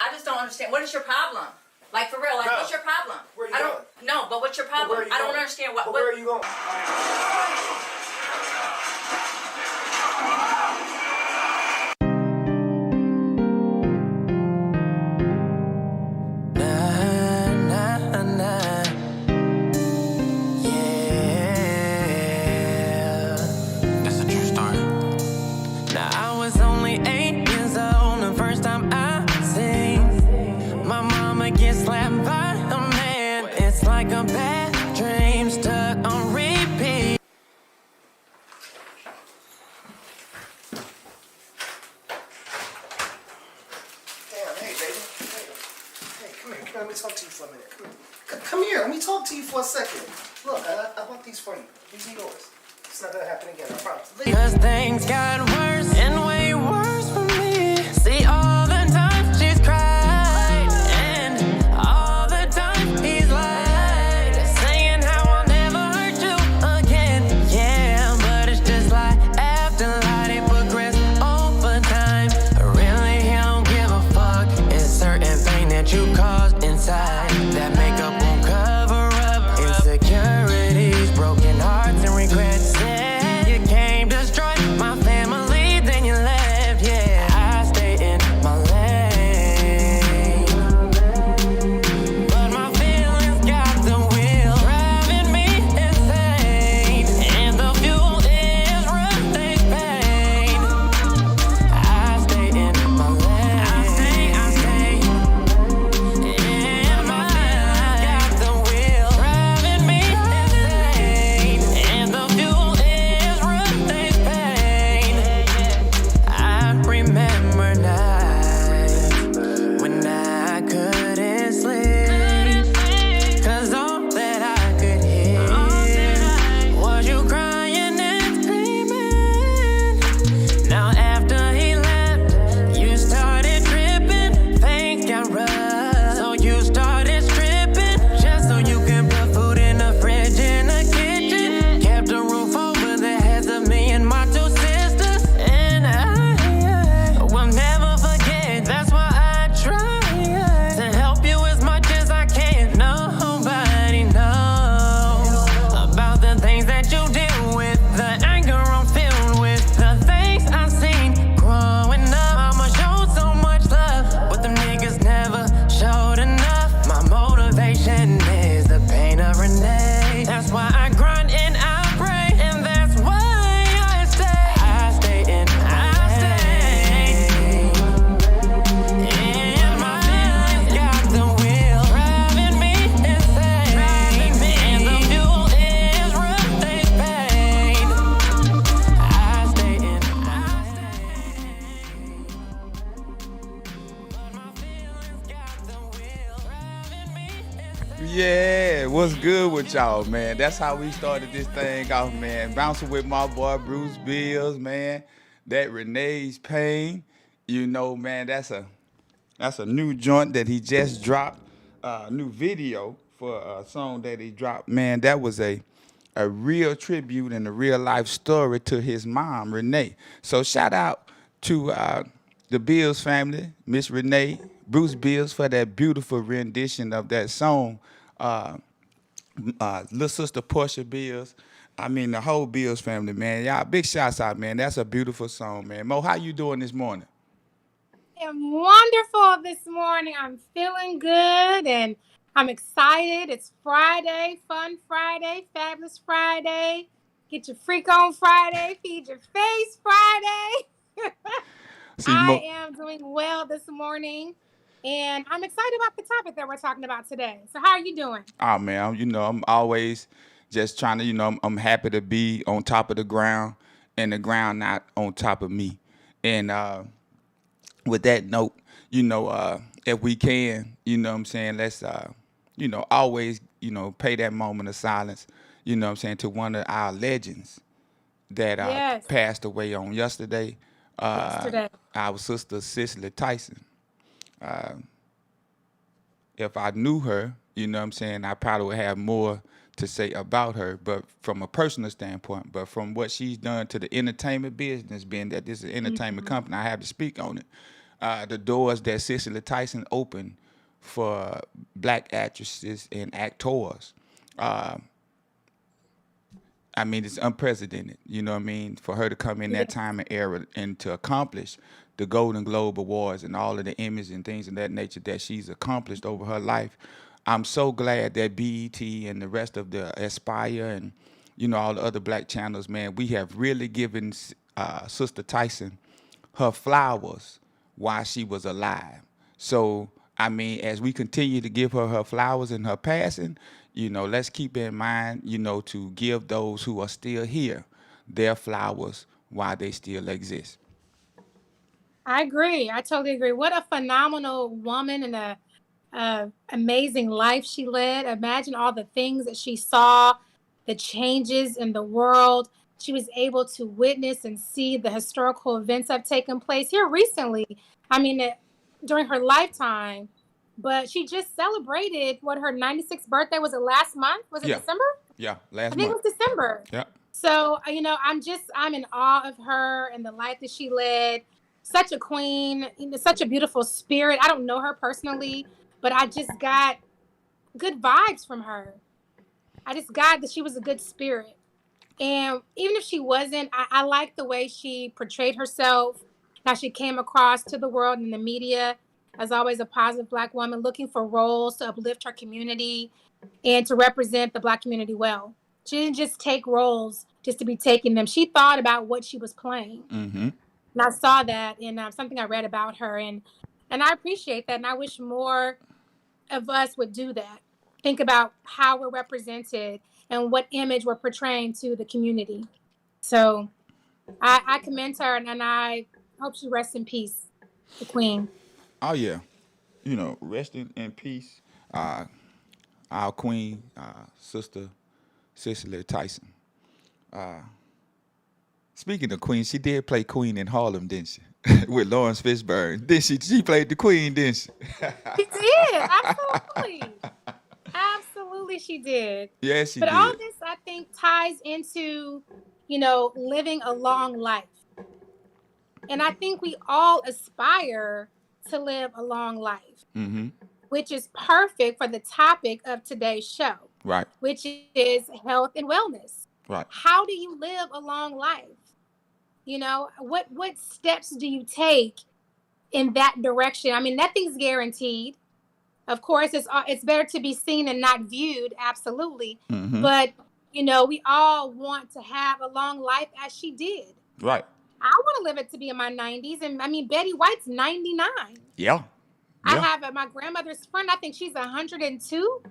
I just don't understand. What is your problem? Like, for real, like, No. what's your problem? Where are you I don't going? No, but what's your problem? Where are you I don't going? understand what. Where are you going? Let me talk to you for a minute. Come here, let me talk to you for a second. Look, I bought these for you. These are yours. It's not gonna happen again, I promise. Because things got worse and way worse for me. See, all the time she's cried, and all the time he's lied, saying how I'll never hurt you again. Yeah, but it's just like after lie, they progress over time. Really, he don't give a fuck. It's certain pain that you caused inside. That makeup won't cover up insecurities, broken hearts, and regrets. Yeah, you came to destroy my family, then you left. Yeah, I stay in my lane, but my feelings got the wheel driving me insane, and the fuel is running pain. I stay in my lane. I stay. And my feelings got the wheel driving me insane, and the fuel is running pain. I remember nights when I couldn't sleep, 'cause all that I could hear was you crying and screaming. Now after he left, you started tripping. Things got rough, so you started stripping, just so you can put food in the fridge in the kitchen. Kept a roof over the heads of me and my two sisters, and I will never forget. That's why I try to help you as much as I can. Nobody knows about the things that you deal with, the anger I'm filled with, the things I've seen growing up. Mama showed so much love, but them niggas never showed enough. My motivation is the pain of Renee. That's why I grind and I pray, and that's why I stay. I stay in my lane, and my feelings got the wheel driving me insane, and the fuel is running pain. I stay in my lane, but my feelings got the wheel driving me insane. Yeah, what's good with y'all, man? That's how we started this thing off, man. Bouncing with my boy Bruce Bills, man. That Renee's Pain, you know, man. That's a new joint that he just dropped. New video for a song that he dropped, man. That was a real tribute and a real life story to his mom, Renee. So shout out to the Bills family, Miss Renee, Bruce Bills, for that beautiful rendition of that song. Little sister Portia Bills. I mean, the whole Bills family, man. Y'all, big shouts out, man. That's a beautiful song, man. Mo, how you doing this morning? Am wonderful this morning. I'm feeling good and I'm excited. It's Friday, fun Friday, fabulous Friday. Get your freak on Friday, feed your face Friday. See, I am doing well this morning and I'm excited about the topic that we're talking about today. So how are you doing? Oh man, I'm always just trying to, I'm happy to be on top of the ground and the ground not on top of me. And with that note, if we can, what I'm saying, let's always, pay that moment of silence, what I'm saying, to one of our legends that Yes. passed away on yesterday. Yesterday. Our sister Cicely Tyson. If I knew her, what I'm saying, I probably would have more to say about her, but from a personal standpoint, but from what she's done to the entertainment business, being that this is an entertainment company, I have to speak on it. the doors that Cicely Tyson opened for black actresses and actors. Uh, I mean, it's unprecedented. You know what I mean? For her to come in that time and era and to accomplish the Golden Globe Awards and all of the Emmys and things of that nature that she's accomplished over her life. I'm so glad that BET and the rest of the Aspire and, you know, all the other black channels, man, we have really given Sister Tyson her flowers while she was alive. So, I mean, as we continue to give her her flowers in her passing, you know, let's keep in mind, you know, to give those who are still here their flowers while they still exist. I agree. I totally agree. What a phenomenal woman and a amazing life she led. Imagine all the things that she saw, the changes in the world. She was able to witness and see the historical events that have taken place here recently. I mean, during her lifetime. But she just celebrated what her 96th birthday was. It last month? Was it Yeah. December? Yeah, I last think month. it was December. Yeah. So, I'm in awe of her and the life that she led. Such a queen, such a beautiful spirit. I don't know her personally, but I just got good vibes from her. I just got that she was a good spirit. And even if she wasn't, I like the way she portrayed herself, how she came across to the world and the media as always a positive Black woman looking for roles to uplift her community and to represent the Black community well. She didn't just take roles just to be taking them. She thought about what she was playing. Mm-hmm. And I saw that in something I read about her. And I appreciate that. And I wish more of us would do that. Think about how we're represented and what image we're portraying to the community. So I commend her and I hope she rests in peace, the queen. Oh yeah. You know, rest in peace. Our queen, Sister Cicely Tyson. Speaking of Queen, she did play Queen in Harlem, didn't she? With Lawrence Fishburne. Did she? She played the Queen, didn't she? She did. Absolutely. Absolutely, she did. Yes, she But did. all this, I think, ties into, living a long life. And I think we all aspire to live a long life, Mm-hmm. which is perfect for the topic of today's show, Right. which is health and wellness. Right. How do you live a long life? What steps do you take in that direction? I mean, nothing's guaranteed. Of course, it's better to be seen and not viewed, absolutely. Mm-hmm. But we all want to have a long life as she did. Right. I want to live it to be in my 90s, and I mean Betty White's 99. Yeah. I Yeah. have my grandmother's friend. I think she's 102.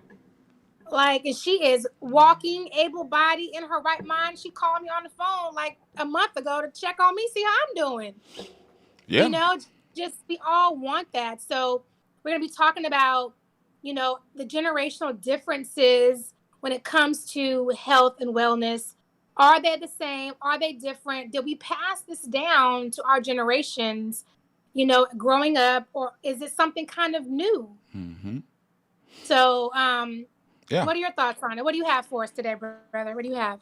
Like, and she is walking, able-bodied, in her right mind. She called me on the phone like a month ago to check on me, see how I'm doing. Yeah. Just we all want that. So we're going to be talking about, the generational differences when it comes to health and wellness. Are they the same? Are they different? Did we pass this down to our generations, growing up, or is it something kind of new? Mm-hmm. So, Yeah. what are your thoughts on it? What do you have for us today, brother? What do you have?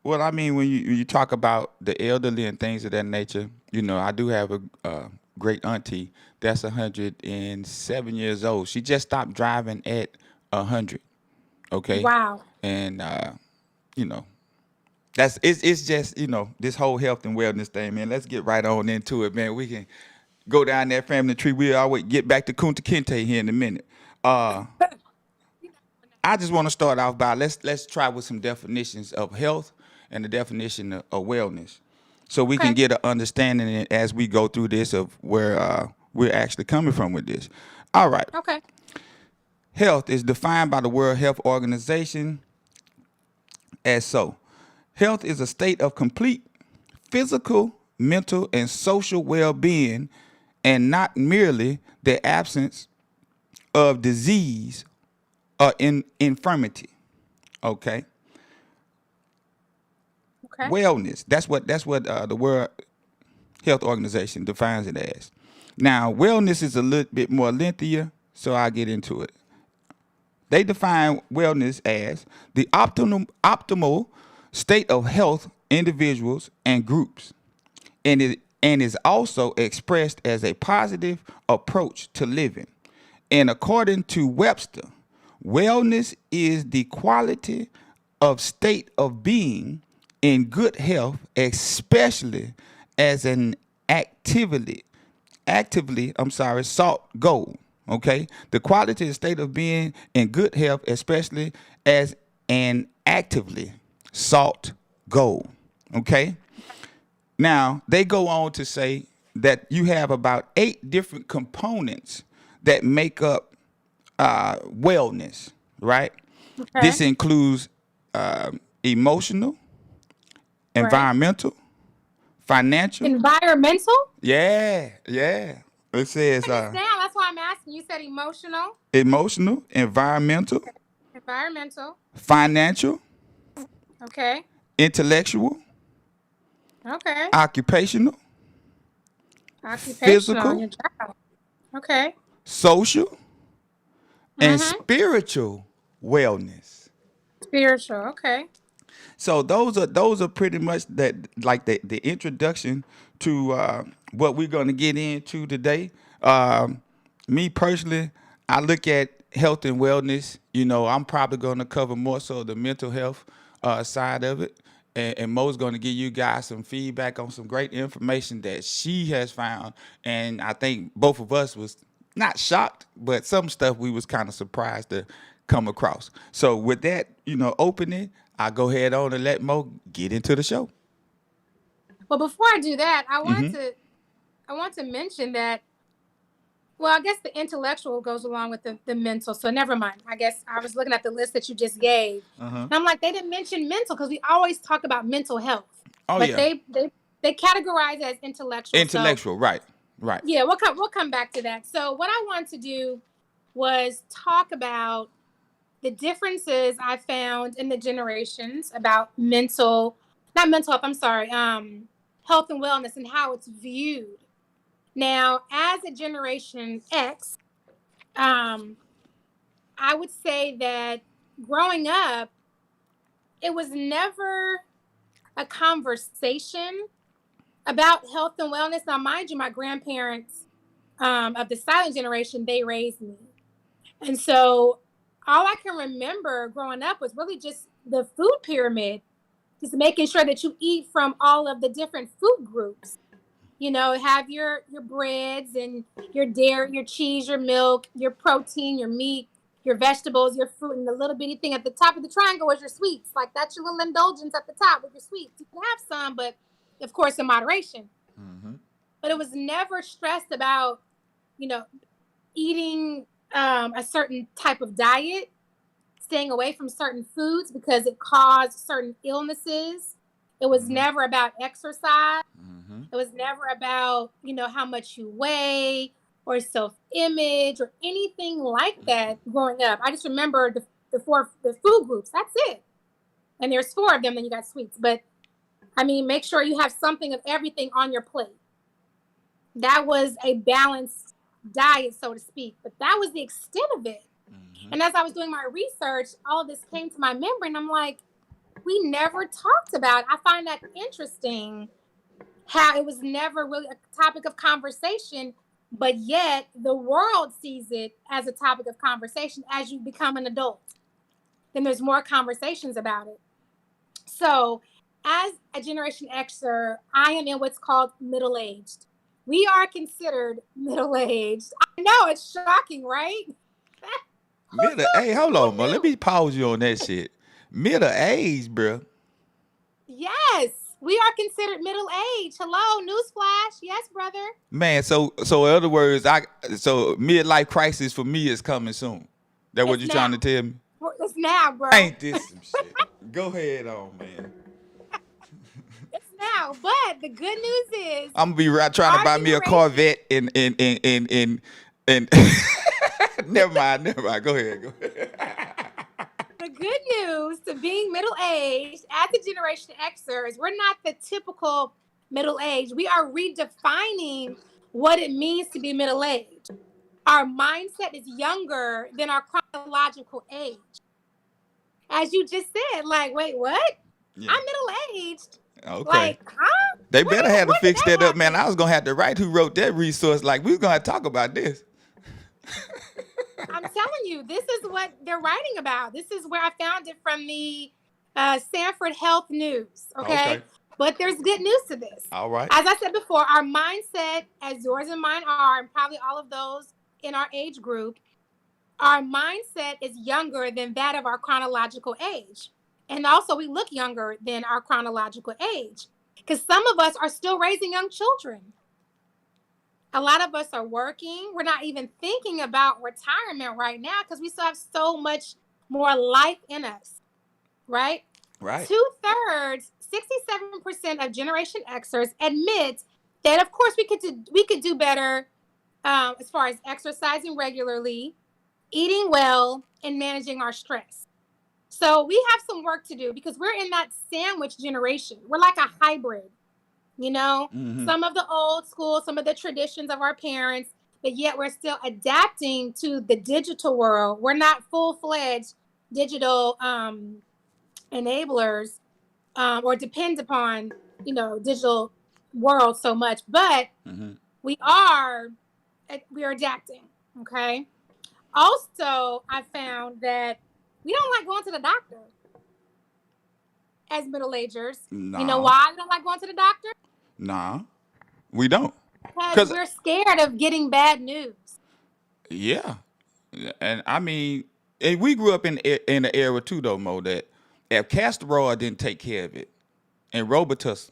Well, I mean, when you talk about the elderly and things of that nature, I do have a great auntie that's 107 years old. She just stopped driving at 100. Okay. Wow. And you know, it's just this whole health and wellness thing, man. Let's get right on into it, man. We can go down that family tree. We'll always get back to Kunta Kinte here in a minute. I just want to start off by let's try with some definitions of health and the definition of wellness, so we can Okay. get an understanding as we go through this of where we're actually coming from with this. All right. Okay. Health is defined by the World Health Organization as so. Health is a state of complete physical, mental, and social well-being, and not merely the absence of disease or infirmity. Okay. Okay. Wellness. That's what the World Health Organization defines it as. Now, wellness is a little bit more lengthier, so I'll get into it. They define wellness as the optimal state of health individuals and groups, and and is also expressed as a positive approach to living. And according to Webster, wellness is the quality of state of being in good health, especially as an sought goal. Okay, the quality and state of being in good health, especially as an actively sought goal. Okay. Now, they go on to say that you have about 8 different components that make up wellness, right? Okay. This includes emotional, Right. environmental, financial. Environmental? Yeah, yeah. It says Understand? That's why I'm asking. You said emotional, emotional, environmental, environmental. financial, Okay. intellectual, Okay. occupational, Occupational, physical, your job. Okay. social, and Mm-hmm. spiritual wellness. Spiritual. Okay. So those are pretty much that, like the introduction to what we're going to get into today. Me personally, I look at health and wellness. You know, I'm probably going to cover more so the mental health side of it. And Mo's going to give you guys some feedback on some great information that she has found. And I think both of us was not shocked, but some stuff we was kind of surprised to come across. So with that, opening, I'll go ahead on and let Mo get into the show. Well, before I do that, I want to mention that. Well, I guess the intellectual goes along with the mental. So never mind. I guess I was looking at the list that you just gave, and I'm like, they didn't mention mental because we always talk about mental health, Oh but yeah, they categorize as intellectual. intellectual, So, right, right. yeah, we'll come back to that. So what I wanted to do was talk about the differences I found in the generations about not mental health. I'm sorry, health and wellness and how it's viewed. Now, as a Generation X, um, I would say that growing up, it was never a conversation about health and wellness. Now, mind you, my grandparents of the silent generation, they raised me. And so all I can remember growing up was really just the food pyramid, just making sure that you eat from all of the different food groups. You know, have your breads and your dairy, your cheese, your milk, your protein, your meat, your vegetables, your fruit, and the little bitty thing at the top of the triangle is your sweets. Like that's your little indulgence at the top with your sweets. You can have some, but of course in moderation. But it was never stressed about, you know, eating a certain type of diet, staying away from certain foods because it caused certain illnesses. It was never about exercise. It was never about, how much you weigh or self-image or anything like that growing up. I just remember the food groups. That's it. And there's 4 of them, then you got sweets. But I mean, make sure you have something of everything on your plate. That was a balanced diet, so to speak. But that was the extent of it. And as I was doing my research, all of this came to my memory, and I'm like, we never talked about it. I find that interesting how it was never really a topic of conversation, but yet the world sees it as a topic of conversation as you become an adult. Then there's more conversations about it. So as a Generation Xer, I am in what's called middle-aged. We are considered middle-aged. I know, it's shocking, right? Hey, hold on, Mo. Let me pause you on that shit. Middle age, bro. Yes, we are considered middle-aged. Hello, newsflash. Yes, brother. Man, so in other words, so midlife crisis for me is coming soon. That what It's you now. trying to tell me? It's now, bro. Ain't this some shit? Go ahead on, man. It's now. But the good news is, I'm gonna be trying to buy me a Corvette and never mind. Go ahead. the good news to being middle-aged as a Generation Xers, we're not the typical middle-aged. We are redefining what it means to be middle-aged. Our mindset is younger than our chronological age. As you just said, like, wait, what? Yeah. I'm middle-aged. Okay. Like, huh? They better have to When did fix that that up, man. I happen? was gonna have to write who wrote that resource. Like we was gonna have to talk about this. I'm telling you, this is what they're writing about. This is where I found it from the Sanford Health News. Okay. Okay. But there's good news to this. All right. As I said before, our mindset, as yours and mine are, and probably all of those in our age group, our mindset is younger than that of our chronological age. And also, we look younger than our chronological age because some of us are still raising young children. A lot of us are working. We're not even thinking about retirement right now because we still have so much more life in us, right? Right. 2/3, 67% of Generation Xers admit that, of course, we could do better as far as exercising regularly, eating well, and managing our stress. So we have some work to do because we're in that sandwich generation. We're like a hybrid, you know, Mm-hmm. some of the old school, some of the traditions of our parents, but yet we're still adapting to the digital world. We're not full-fledged digital enablers or depend upon, digital world so much, but Mm-hmm. we are adapting. Okay. Also, I found that we don't like going to the doctor as middle agers. You know Nah. why we don't like going to the doctor? Nah. We don't. Because Cause we're scared of getting bad news. yeah, and I mean, and we grew up in the era too, though, Mo. That if castor oil didn't take care of it, and Robitussin,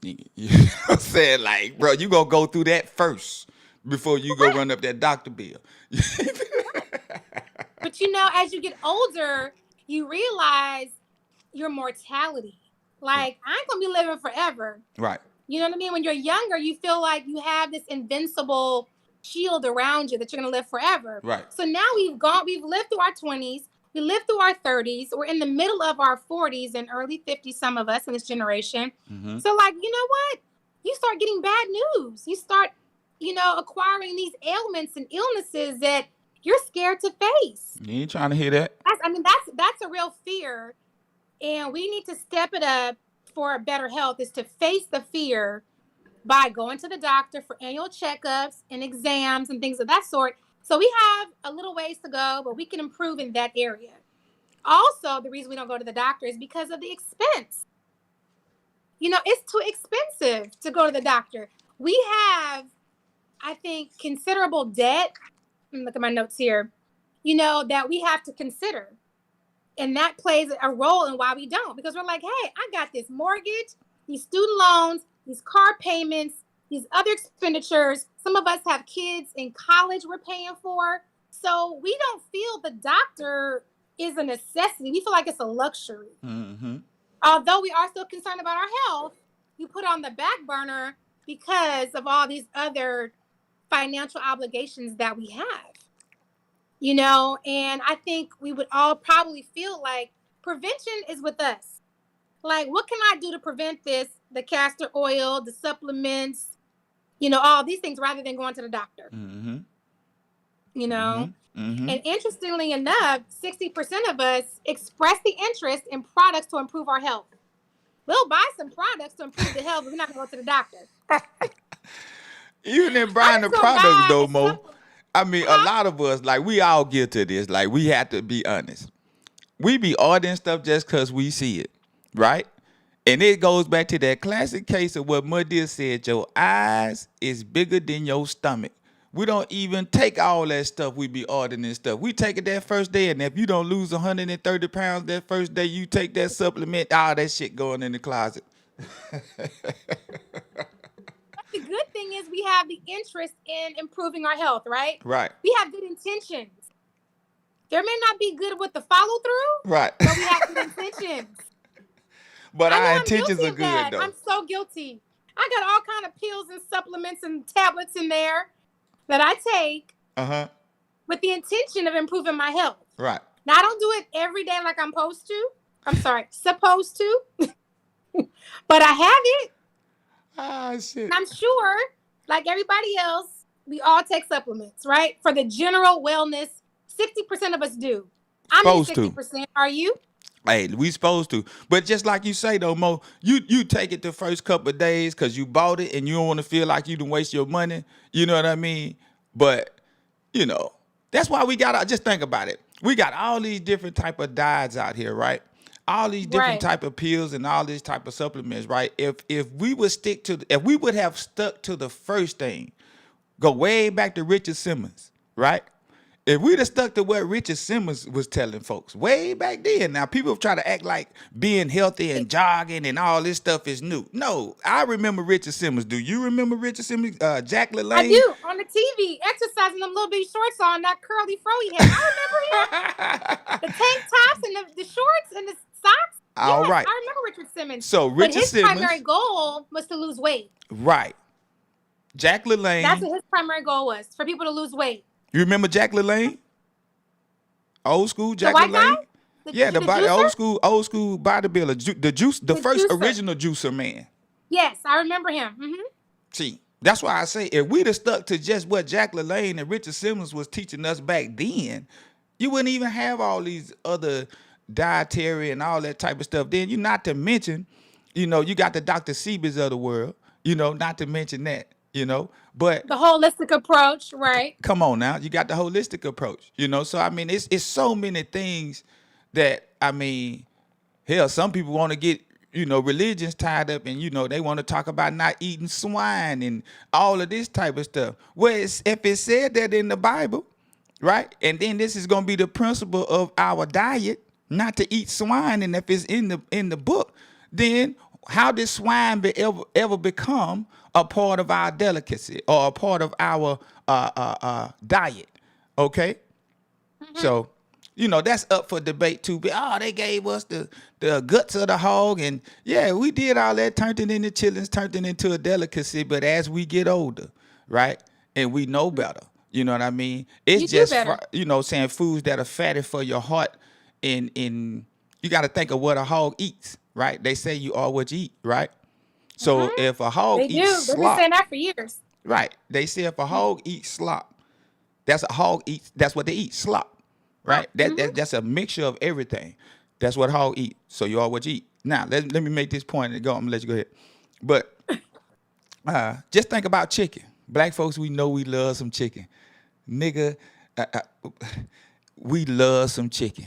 you know what I'm saying, like, bro, you gonna go through that first before you go run up that doctor bill. But as you get older, you realize your mortality. Like, I ain't gonna be living forever. Right. You know what I mean? When you're younger, you feel like you have this invincible shield around you that you're gonna live forever. Right. So now we've lived through our 20s, we lived through our 30s, we're in the middle of our 40s and early 50s, some of us in this generation. Mm-hmm. So, like, you know what? You start getting bad news. You start, acquiring these ailments and illnesses that you're scared to face. You ain't trying to hear that. That's a real fear. And we need to step it up for better health, is to face the fear by going to the doctor for annual checkups and exams and things of that sort. So we have a little ways to go, but we can improve in that area. Also, the reason we don't go to the doctor is because of the expense. It's too expensive to go to the doctor. We have, I think, considerable debt. Look at my notes here, that we have to consider. And that plays a role in why we don't, because we're like, hey, I got this mortgage, these student loans, these car payments, these other expenditures. Some of us have kids in college we're paying for. So we don't feel the doctor is a necessity. We feel like it's a luxury. Mm-hmm. Although we are still concerned about our health, you put on the back burner because of all these other financial obligations that we have. And I think we would all probably feel like prevention is with us. Like, what can I do to prevent this? The castor oil, the supplements, all these things, rather than going to the doctor. Mm-hmm. And interestingly enough, 60% of us express the interest in products to improve our health. We'll buy some products to improve the health, but we're not going to go to the doctor. Even in buying the products, though, Mo. I mean, a lot of us, like, we all guilty of this. Like, we have to be honest. We be ordering stuff just because we see it, right? And it goes back to that classic case of what Muddy said, your eyes is bigger than your stomach. We don't even take all that stuff we be ordering and stuff. We take it that first day, and if you don't lose 130 pounds that first day, you take that supplement, all that shit going in the closet. The good thing is we have the interest in improving our health, right? Right. We have good intentions. There may not be good with the follow through, Right. but we have good intentions. But our I'm intentions are good, though. I'm so guilty. I got all kind of pills and supplements and tablets in there that I take with the intention of improving my health. Right. Now, I don't do it every day like I'm supposed to, but I have it. Ah, shit. And I'm sure, like everybody else, we all take supplements, right? For the general wellness, 60% of us do. I'm in 60%. Are you? Hey, we supposed to. But just like you say though, Mo, you take it the first couple of days because you bought it and you don't want to feel like you done waste your money. You know what I mean? But, you know, that's why we got to just think about it. We got all these different type of diets out here, right? All these different Right. type of pills and all these type of supplements, right? If we would if we would have stuck to the first thing, go way back to Richard Simmons, right? If we'd have stuck to what Richard Simmons was telling folks way back then, now people try to act like being healthy and jogging and all this stuff is new. No, I remember Richard Simmons. Do you remember Richard Simmons? Jack LaLanne? I do, on the TV, exercising them little bitty shorts on, that curly fro he had. I remember him. The tank tops and the shorts and the socks. All Yes, right. I remember Richard Simmons. So But Richard his Simmons, primary goal was to lose weight. right? Jack LaLanne. That's what his primary goal was, for people to lose weight. You remember Jack LaLanne? Old school Jack white LaLanne? guy? Yeah, the body, juicer? old school bodybuilder, the first juicer. original juicer man. Yes, I remember him. See, that's why I say if we'd have stuck to just what Jack LaLanne and Richard Simmons was teaching us back then, you wouldn't even have all these other dietary and all that type of stuff. Then you not to mention, you know, you got the Dr. Sebi's of the world, you know, not to mention that, you know, but The holistic approach, right? come on now, you got the holistic approach, you know. So I mean, it's so many things that I mean, hell, some people want to get, you know, religions tied up, and you know they want to talk about not eating swine and all of this type of stuff. Well, if it said that in the Bible, right, and then this is gonna be the principle of our diet, not to eat swine, and if it's in the book, then how did swine ever become a part of our delicacy or a part of our diet? Okay, so you know that's up for debate too. But they gave us the guts of the hog, and yeah, we did all that, turned it into chillings, turned it into a delicacy. But as we get older, right, and we know better, you know what I mean? It's You do just better. you know, saying foods that are fatty for your heart, and you got to think of what a hog eats, right? They say you are what you eat, right? So if a hog They do. eats They've been slop, saying that for years. right? They say if a hog eats slop, that's a hog eats. That's what they eat, slop, right? That's a mixture of everything. That's what hog eat. So you are what you eat. Now let me make this point and go. I'm gonna let you go ahead. But just think about chicken. Black folks, we know we love some chicken, nigga. We love some chicken.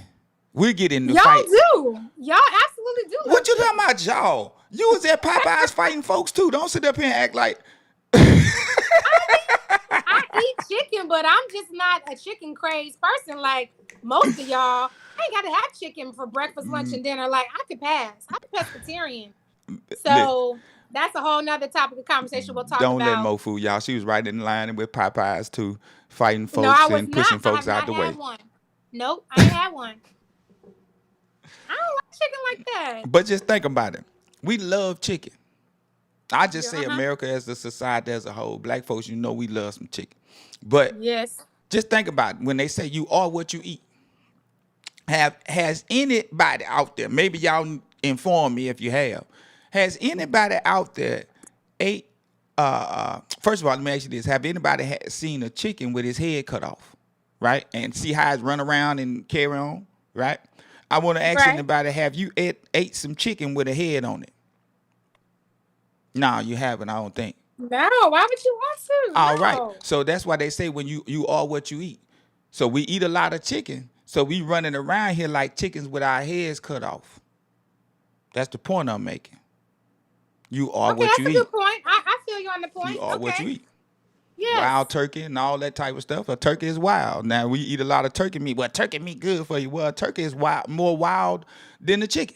We get in the Y'all fight. do. Y'all absolutely do. What you talking about, y'all? You was at Popeyes fighting folks too. Don't sit up here and act like. I eat chicken, but I'm just not a chicken crazed person like most of y'all. I ain't got to have chicken for breakfast, lunch, and dinner. Like, I could pass. I'm pescatarian. So that's a whole nother topic of conversation we'll talk Don't about. let Mo fool y'all. She was right in line with Popeyes too, fighting folks No, I was and pushing not. folks I out have the not way. had one. Nope, I ain't had one. I don't like chicken like that. But just think about it. We love chicken. I just say Uh-huh. America as a society as a whole. Black folks, you know we love some chicken. But Yes. just think about it. When they say you are what you eat. Has anybody out there, maybe y'all inform me if you have, has anybody out there ate, first of all, let me ask you this. Have anybody seen a chicken with his head cut off, right? And see how it's run around and carry on, right? I want to ask Right. anybody, have you ate some chicken with a head on it? No, you haven't, I don't think. No, why would you want to? All No. right. So that's why they say when you are what you eat. So we eat a lot of chicken. So we running around here like chickens with our heads cut off. That's the point I'm making. You are Okay, what that's you a eat. good point. I feel you on the point. You are what you eat. Yes. Wild turkey and all that type of stuff. A turkey is wild. Now we eat a lot of turkey meat. Well, turkey meat good for you. Well, turkey is wild, more wild than the chicken.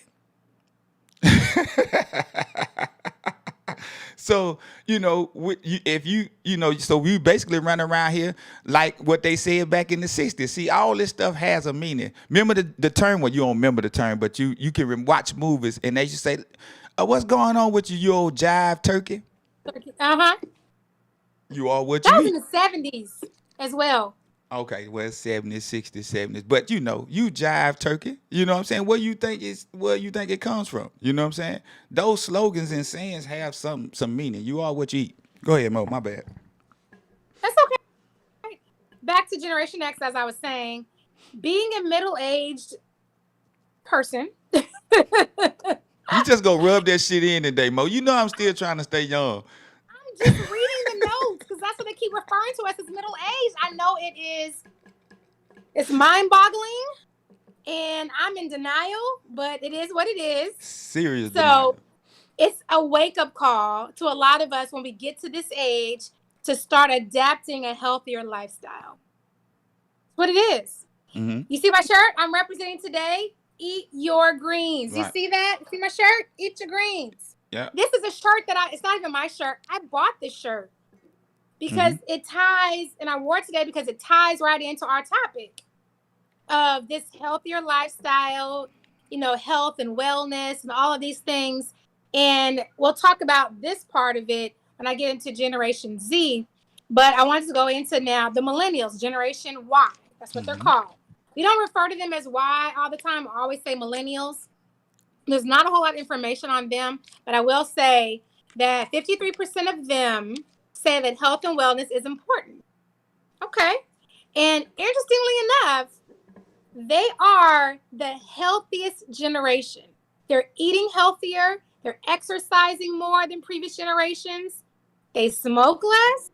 So, you know, if you know, so we basically run around here like what they said back in the 60s. See, all this stuff has a meaning. Remember the term? Well, you don't remember the term, but you can watch movies and they just say, what's going on with you old jive turkey? Uh-huh. You are what That you was eat. in the 70s as well. Okay, well, 70s, 60s, 70s. But you know, you jive turkey. You know what I'm saying? Where you think it comes from? You know what I'm saying? Those slogans and sayings have some meaning. You are what you eat. Go ahead, Mo. My bad. That's okay. Back to Generation X, as I was saying, being a middle-aged person, You just go rub that shit in today, Mo. You know I'm still trying to stay young. I'm just reading the notes because that's what they keep referring to us as middle age. I know it is. It's mind-boggling, and I'm in denial, but it is what it is. Serious So denial. it's a wake-up call to a lot of us when we get to this age to start adapting a healthier lifestyle. That's what it is. Mm-hmm. You see my shirt? I'm representing today. Eat your greens. You Right. see that? See my shirt? Eat your greens. Yeah. This is a shirt that it's not even my shirt. I bought this shirt because it ties, and I wore it today because it ties right into our topic of this healthier lifestyle, health and wellness and all of these things. And we'll talk about this part of it when I get into Generation Z. But I wanted to go into now the millennials, Generation Y. That's what they're called. We don't refer to them as Y all the time. I always say millennials. There's not a whole lot of information on them, but I will say that 53% of them say that health and wellness is important. Okay. And interestingly enough, they are the healthiest generation. They're eating healthier. They're exercising more than previous generations. They smoke less.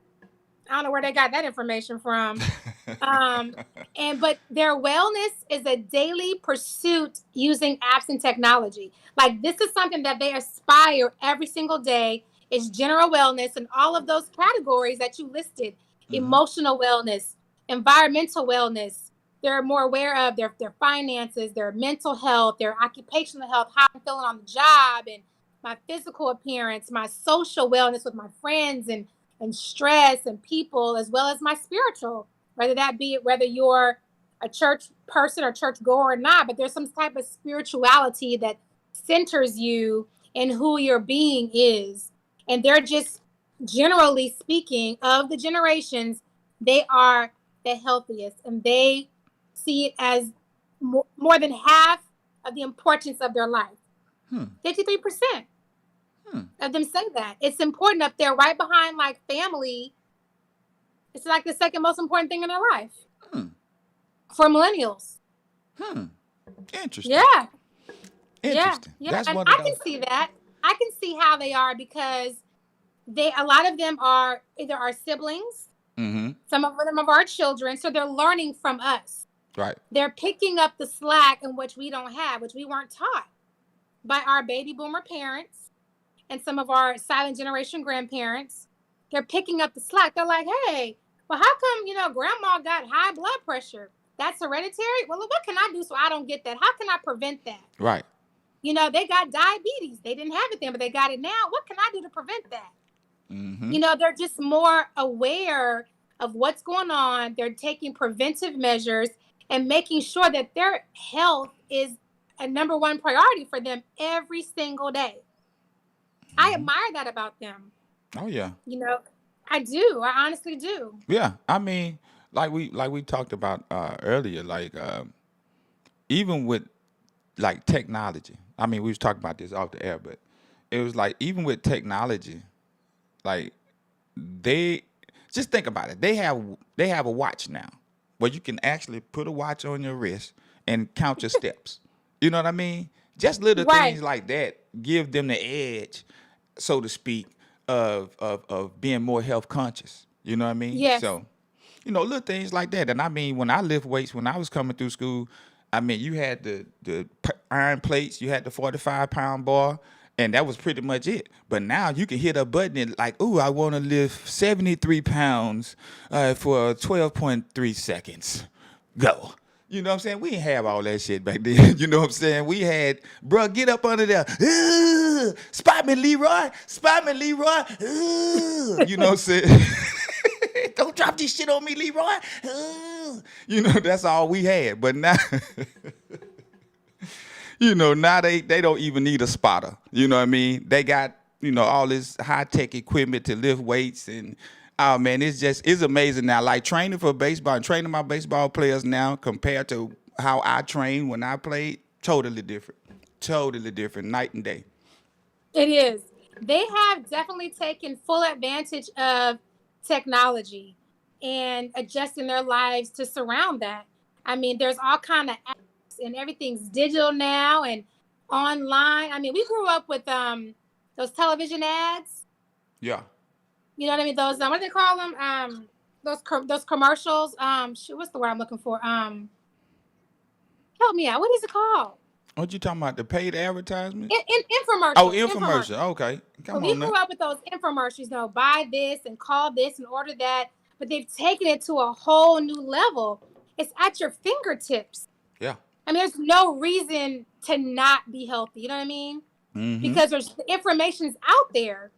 I don't know where they got that information from. But their wellness is a daily pursuit using apps and technology. Like this is something that they aspire every single day. Is general wellness and all of those categories that you listed: emotional wellness, environmental wellness. They're more aware of their finances, their mental health, their occupational health, how I'm feeling on the job, and my physical appearance, my social wellness with my friends, and stress and people, as well as my spiritual, whether you're a church person or church goer or not, but there's some type of spirituality that centers you in who your being is. And they're just, generally speaking, of the generations, they are the healthiest, and they see it as more than half of the importance of their life. 53% of them say that. It's important up there, right behind like family. It's like the second most important thing in their life for millennials. Interesting. Yeah. Interesting. Yeah. That's And one I of can those. see that. I can see how they are because a lot of them are either our siblings, some of them are our children, so they're learning from us. Right. They're picking up the slack in which we don't have, which we weren't taught by our baby boomer parents and some of our silent generation grandparents. They're picking up the slack. They're like, hey, well, how come, grandma got high blood pressure? That's hereditary. Well, what can I do so I don't get that? How can I prevent that? Right. They got diabetes. They didn't have it then, but they got it now. What can I do to prevent that? They're just more aware of what's going on. They're taking preventive measures and making sure that their health is a number one priority for them every single day. I admire that about them. Oh yeah. I do. I honestly do. Yeah. I mean, like we talked about earlier, even with like technology. I mean, we was talking about this off the air, but it was like even with technology, like they just think about it. They have a watch now where you can actually put a watch on your wrist and count your steps. You know what I mean? Just little Right. things like that give them the edge, so to speak, of being more health conscious. You know what I mean? Yes. So, little things like that. And I mean, when I lift weights, when I was coming through school, I mean, you had the iron plates, you had the 45-pound bar, and that was pretty much it. But now you can hit a button and like, ooh, I want to lift 73 pounds for 12.3 seconds. Go. You know what I'm saying? We didn't have all that shit back then. You know what I'm saying? We had, bro, get up under there. Spot me, Leroy. Spot me, Leroy. You know what I'm saying? Don't drop this shit on me, Leroy. That's all we had. But now, now they don't even need a spotter. You know what I mean? They got, all this high-tech equipment to lift weights. And, oh, man, it's amazing now. Like training for baseball and training my baseball players now compared to how I trained when I played, totally different. Totally different, night and day. It is. They have definitely taken full advantage of technology and adjusting their lives to surround that. I mean, there's all kind of apps and everything's digital now. And online. I mean, we grew up with those television ads. Yeah. You know what I mean? Those what do they call them? Those commercials. Shoot, what's the word I'm looking for? Help me out. What is it called? What you talking about? The paid advertisement? Infomercials. Oh, infomercial. Okay. So Come we on now. grew up with those infomercials, buy this and call this and order that, but they've taken it to a whole new level. It's at your fingertips. Yeah. I mean, there's no reason to not be healthy. You know what I mean? Mm-hmm. Because the information's out there.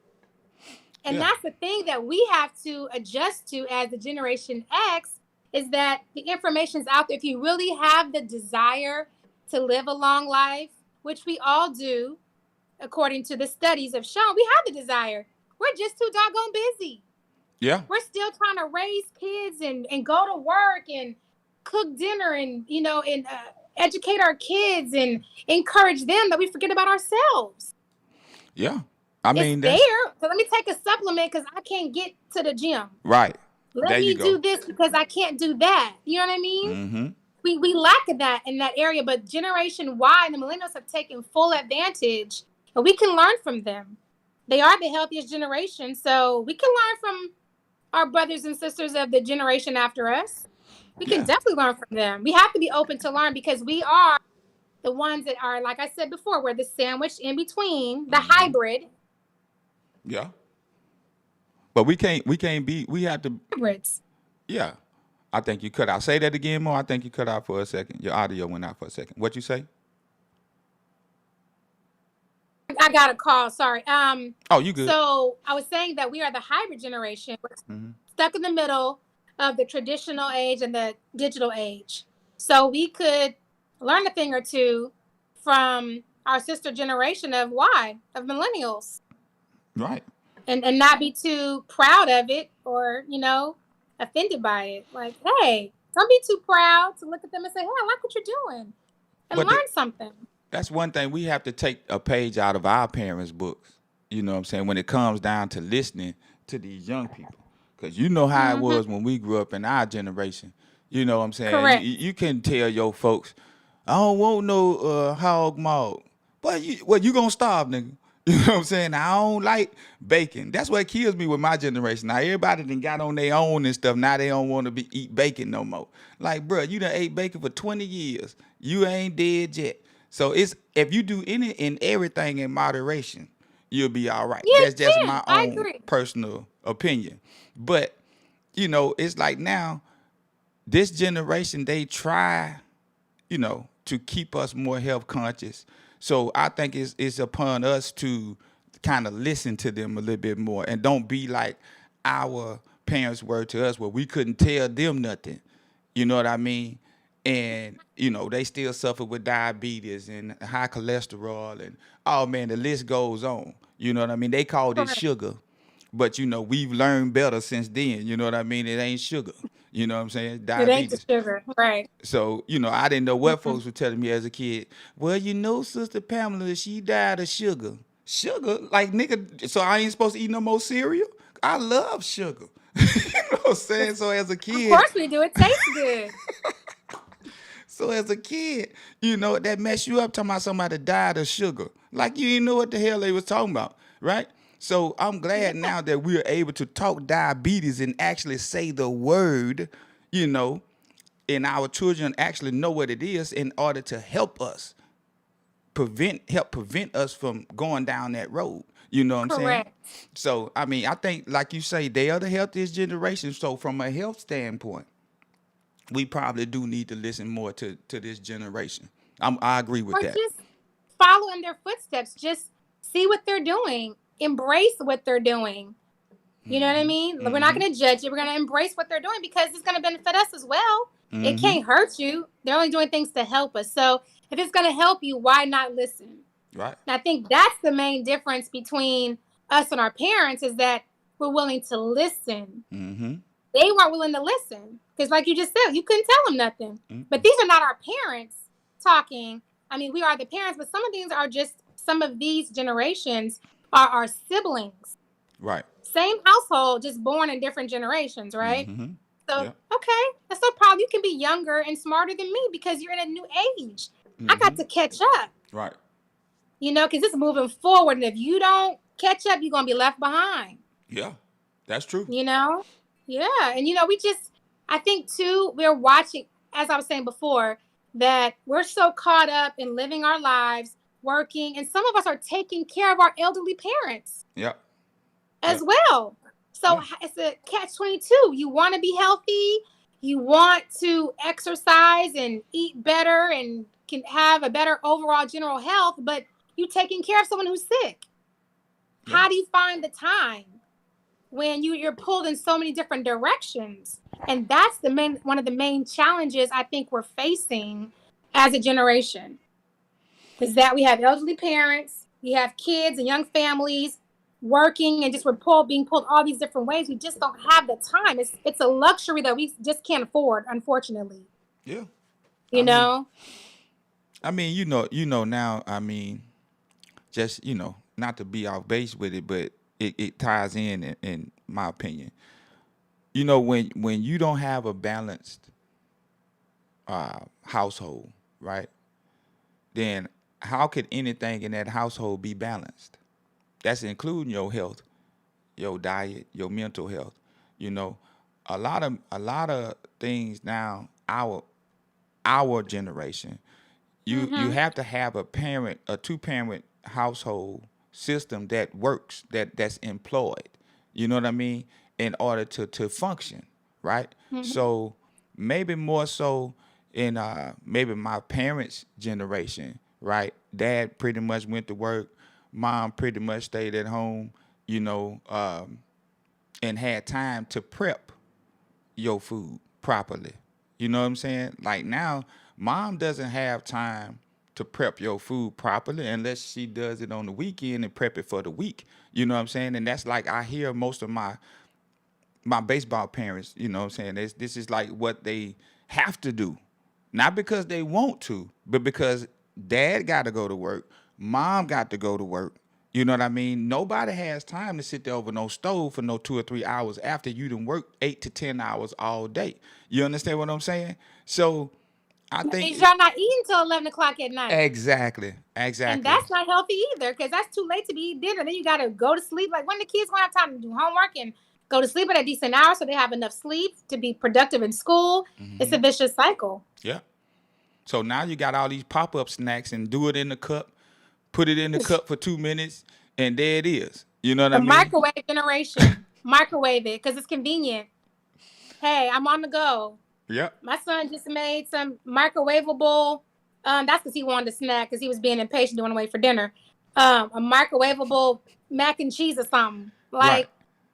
And Yeah. that's the thing that we have to adjust to as the Generation X, is that the information's out there. If you really have the desire to live a long life, which we all do, according to the studies have shown, we have the desire. We're just too doggone busy. Yeah. We're still trying to raise kids and go to work and cook dinner and, educate our kids and encourage them, that we forget about ourselves. Yeah. I mean, it's there. So let me take a supplement because I can't get to the gym. Right. Let there me you go. do this because I can't do that. You know what I mean? Mm-hmm. We lack that in that area, but Generation Y and the millennials have taken full advantage, and we can learn from them. They are the healthiest generation, so we can learn from our brothers and sisters of the generation after us. We can definitely learn from them. We have to be open to learn, because we are the ones that are, like I said before, we're the sandwich in between, the hybrid. Yeah. But we have to. Hybrids. Yeah. I think you cut out. Say that again more. I think you cut out for a second. Your audio went out for a second. What you say? I got a call. Sorry. Oh, you good. So I was saying that we are the hybrid generation. We're stuck in the middle of the traditional age and the digital age. So we could learn a thing or two from our sister generation of millennials. Right. And not be too proud of it or, offended by it. Like, hey, don't be too proud to look at them and say, hey, I like what you're doing. And learn something. That's one thing. We have to take a page out of our parents' books. You know what I'm saying? When it comes down to listening to these young people. Because you know how it was when we grew up in our generation. You know what I'm saying? Correct. You can tell your folks, I don't want no hog maw. But you going to starve, nigga. You know what I'm saying? I don't like bacon. That's what kills me with my generation. Now, everybody done got on their own and stuff. Now they don't want to eat bacon no more. Like, bro, you done ate bacon for 20 years. You ain't dead yet. So if you do any and everything in moderation, you'll be all right. Yeah, That's just my own personal opinion. But, it's like now, this generation, they try, to keep us more health conscious. So I think it's upon us to kind of listen to them a little bit more and don't be like our parents were to us, where we couldn't tell them nothing. You know what I mean? And, they still suffer with diabetes and high cholesterol and, oh, man, the list goes on. You know what I mean? They call this sugar. But, we've learned better since then. You know what I mean? It ain't sugar. You know what I'm saying? Diabetes. It ain't the sugar, right. So, I didn't know what folks were telling me as a kid. Well, Sister Pamela, she died of sugar. Sugar? Like, nigga, so I ain't supposed to eat no more cereal? I love sugar. You know what I'm saying? So as a kid. Of course we do. It tastes good. So as a kid, that messed you up talking about somebody died of sugar. Like you didn't know what the hell they was talking about, right? So I'm glad now that we are able to talk diabetes and actually say the word, and our children actually know what it is in order to help us prevent us from going down that road. You know what I'm saying? So, I mean, I think, like you say, they are the healthiest generation. So from a health standpoint, we probably do need to listen more to this generation. I agree with that. Just follow in their footsteps. Just see what they're doing. Embrace what they're doing. You know what I mean? We're not going to judge it. We're going to embrace what they're doing because it's going to benefit us as well. It can't hurt you. They're only doing things to help us. So if it's going to help you, why not listen? Right. And I think that's the main difference between us and our parents, is that we're willing to listen. They weren't willing to listen because, like you just said, you couldn't tell them nothing. But these are not our parents talking. I mean, we are the parents, but some of these are just, some of these generations are our siblings. Right. Same household, just born in different generations, right? So, okay, that's no problem. You can be younger and smarter than me because you're in a new age. I got to catch up. Right. because it's moving forward. And if you don't catch up, you're going to be left behind. Yeah, that's true. Yeah. And, I think too, we're watching, as I was saying before, that we're so caught up in living our lives, working, and some of us are taking care of our elderly parents Yep. as Yep. well. So Yeah. it's a catch-22. You want to be healthy, you want to exercise and eat better and can have a better overall general health, but you taking care of someone who's sick. Yeah. How do you find the time when you're pulled in so many different directions? And that's one of the main challenges I think we're facing as a generation, is that we have elderly parents, we have kids and young families working, and just being pulled all these different ways. We just don't have the time. It's a luxury that we just can't afford, unfortunately. Yeah. You know? Now, just, not to be off base with it, but it ties in my opinion. When you don't have a balanced household, right? Then how could anything in that household be balanced? That's including your health, your diet, your mental health. You know, a lot of things now, our generation, you have to have a two-parent household system that works, that's employed. You know what I mean? In order to function, right? So maybe more so in maybe my parents' generation, right? Dad pretty much went to work, mom pretty much stayed at home, and had time to prep your food properly. You know what I'm saying? Like now, mom doesn't have time to prep your food properly unless she does it on the weekend and prep it for the week. You know what I'm saying? And that's like I hear most of my baseball parents, you know what I'm saying? This is like what they have to do. Not because they want to, but because dad got to go to work, mom got to go to work. You know what I mean? Nobody has time to sit there over no stove for no 2 or 3 hours after you done worked 8 to 10 hours all day. You understand what I'm saying? So I think Means y'all not eating till 11 o'clock at night. exactly. And that's not healthy either, because that's too late to be eating dinner. Then you got to go to sleep. Like, when the kids going to have time to do homework and go to sleep at a decent hour so they have enough sleep to be productive in school? It's a vicious cycle. Yeah. So now you got all these pop-up snacks and do it in the cup, put it in the cup for 2 minutes, and there it is. You know what I The mean? microwave generation. Microwave it because it's convenient. Hey, I'm on the go. Yep. My son just made some microwavable. That's because he wanted a snack because he was being impatient to want to wait for dinner. A microwavable mac and cheese or something. Right. Like,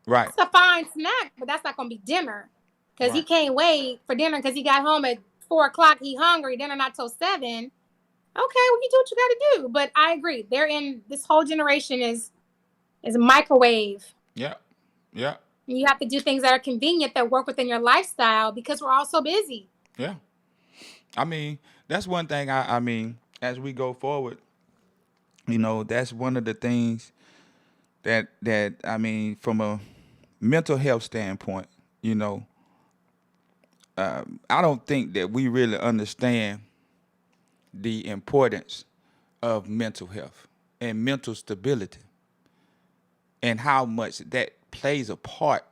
Right. that's a fine snack, but that's not going to be dinner because he Right. can't wait for dinner because he got home at 4 o'clock. He hungry. Dinner not till 7. Okay, well, you do what you got to do. But I agree. This whole generation is a microwave. Yep. Yep. You have to do things that are convenient, that work within your lifestyle, because we're all so busy. Yeah. I mean, that's one thing I mean, as we go forward, that's one of the things that I mean, from a mental health standpoint, I don't think that we really understand the importance of mental health and mental stability and how much that plays a part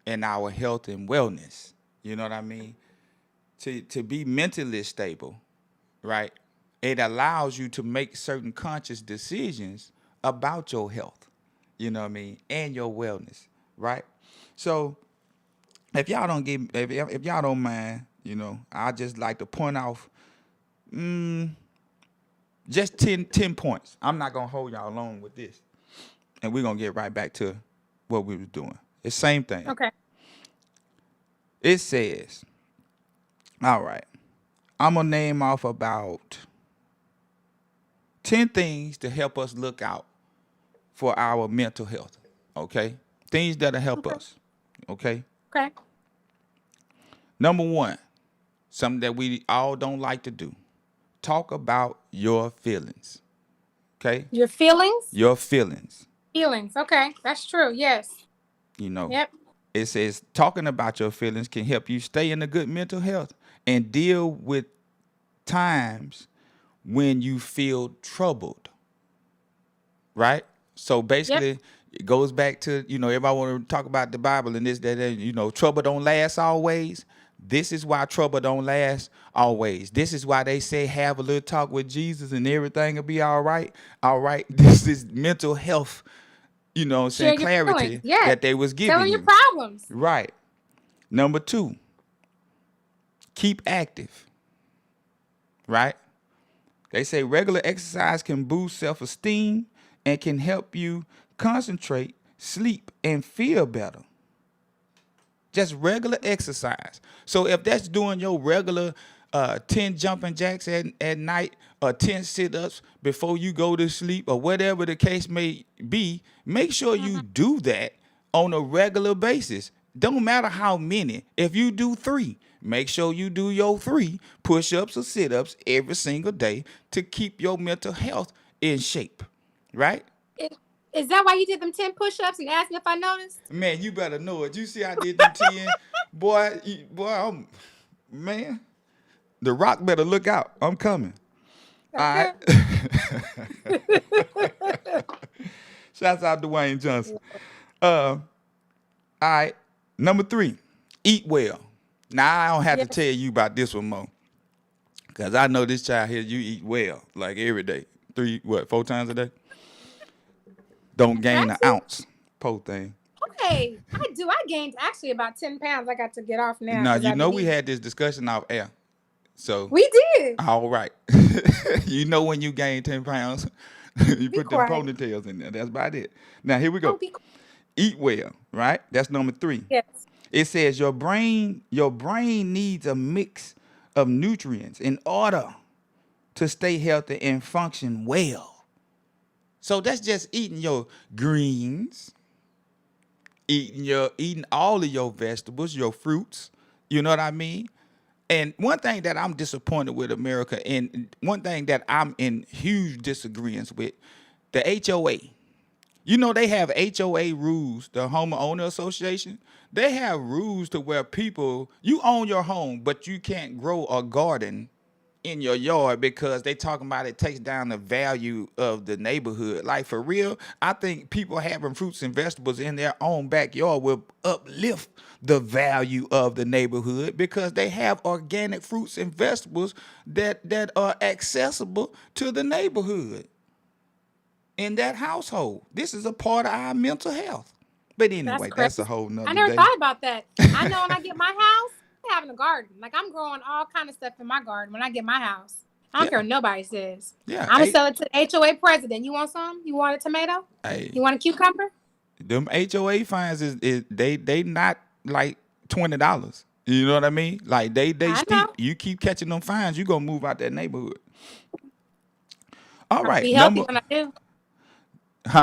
in our health and wellness. You know what I mean? To be mentally stable, right? It allows you to make certain conscious decisions about your health, you know what I mean, and your wellness, right? So if y'all don't mind, I just like to point off just 10 points. I'm not gonna hold y'all long with this, and we're gonna get right back to what we was doing. It's same thing. Okay. It says, all right, I'm gonna name off about 10 things to help us look out for our mental health. Okay, things that'll help us. Okay. Okay. Number one, something that we all don't like to do. Talk about your feelings. Okay? Your feelings? Your feelings. Feelings. Okay. That's true. Yes. Yep. It says talking about your feelings can help you stay in a good mental health and deal with times when you feel troubled. right? So Yep. basically, it goes back to, everybody want to talk about the Bible and this, that, and, trouble don't last always. This is why trouble don't last always. This is why they say have a little talk with Jesus and everything will be all right. All right. This is mental health, what I'm Share saying, your feelings. clarity Yes. that they was Tell them giving your you. problems. Right. Number 2, keep active. Right? They say regular exercise can boost self-esteem and can help you concentrate, sleep, and feel better. Just regular exercise. So if that's doing your regular 10 jumping jacks at night or 10 sit-ups before you go to sleep or whatever the case may be, make sure you do that on a regular basis. Don't matter how many. If you do 3, make sure you do your 3 push-ups or sit-ups every single day to keep your mental health in shape. Right? Is that why you did them 10 push-ups and asked me if I noticed? Man, you better know it. You see I did them 10. Man, the Rock better look out. I'm coming. All Okay. right. Shouts out to Dwayne Johnson. All right. Number 3, eat well. Now, I don't have to Yes. tell you about this one more. Because I know this child here, you eat well, like every day. 4 times a day? Don't gain an Actually, ounce. Po thing. okay, I do. I gained actually about 10 pounds. I got to get off now. Now, 'cause I've we been eating. had this discussion off air. So, We did. all right. You know when you gain 10 pounds, you Be put them quiet. ponytails in there. That's about it. Now, here we Oh, go. be quiet. Eat well, right? That's number 3. Yes. It says your brain needs a mix of nutrients in order to stay healthy and function well. So that's just eating your greens, eating all of your vegetables, your fruits. You know what I mean? And one thing that I'm disappointed with America, and one thing that I'm in huge disagreements with, the HOA. They have HOA rules, the homeowner association. They have rules to where you own your home, but you can't grow a garden in your yard because they talking about it takes down the value of the neighborhood. Like, for real, I think people having fruits and vegetables in their own backyard will uplift the value of the neighborhood because they have organic fruits and vegetables that are accessible to the neighborhood in that household. This is a part of our mental health. But That's anyway, crazy. that's a whole nother I never day. thought about that. I know when I get my house, I'm having a garden. Like, I'm growing all kind of stuff in my garden when I get my house. I don't Yeah. care what nobody says. Yeah. I'm going to sell it to the HOA president. You want some? You want a tomato? Hey, You want a cucumber? them HOA fines is they not like $20. You know what I mean? Like they I steep. know. You keep catching them fines, you gonna move out that neighborhood. All I'm going to right, be healthy when I do.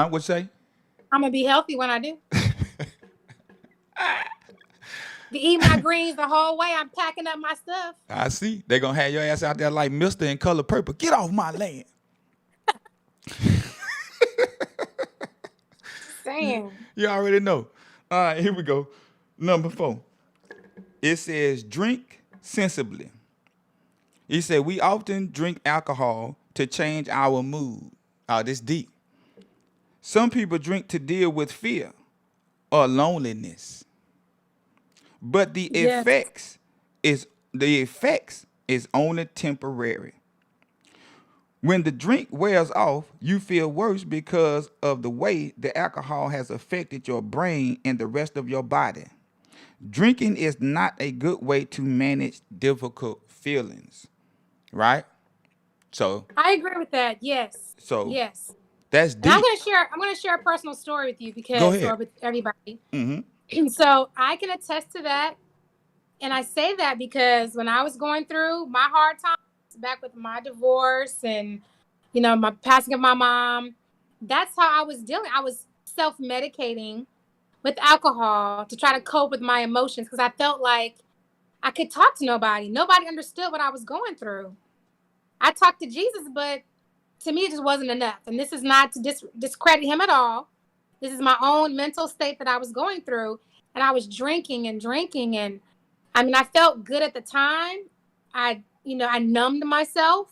What say? I'm going to be healthy when I do. Be eating my greens the whole way. I'm packing up my stuff. I see. They gonna have your ass out there like Mister in Color Purple. Get off my land. Damn. You already know. All right, here we go. Number 4. It says drink sensibly. He said we often drink alcohol to change our mood. Oh, this deep. Some people drink to deal with fear or loneliness. But the Yes. effects is only temporary. When the drink wears off, you feel worse because of the way the alcohol has affected your brain and the rest of your body. Drinking is not a good way to manage difficult feelings, right? So, I agree with that. Yes. So- yes. that's And deep. I'm gonna share a personal story with you Go ahead. or with everybody. Mm-hmm. And so I can attest to that. And I say that because when I was going through my hard times back with my divorce and, my passing of my mom, that's how I was dealing. I was self-medicating with alcohol to try to cope with my emotions because I felt like I could talk to nobody. Nobody understood what I was going through. I talked to Jesus, but to me, it just wasn't enough. And this is not to discredit him at all. This is my own mental state that I was going through. And I was drinking and drinking. And I felt good at the time. I numbed myself.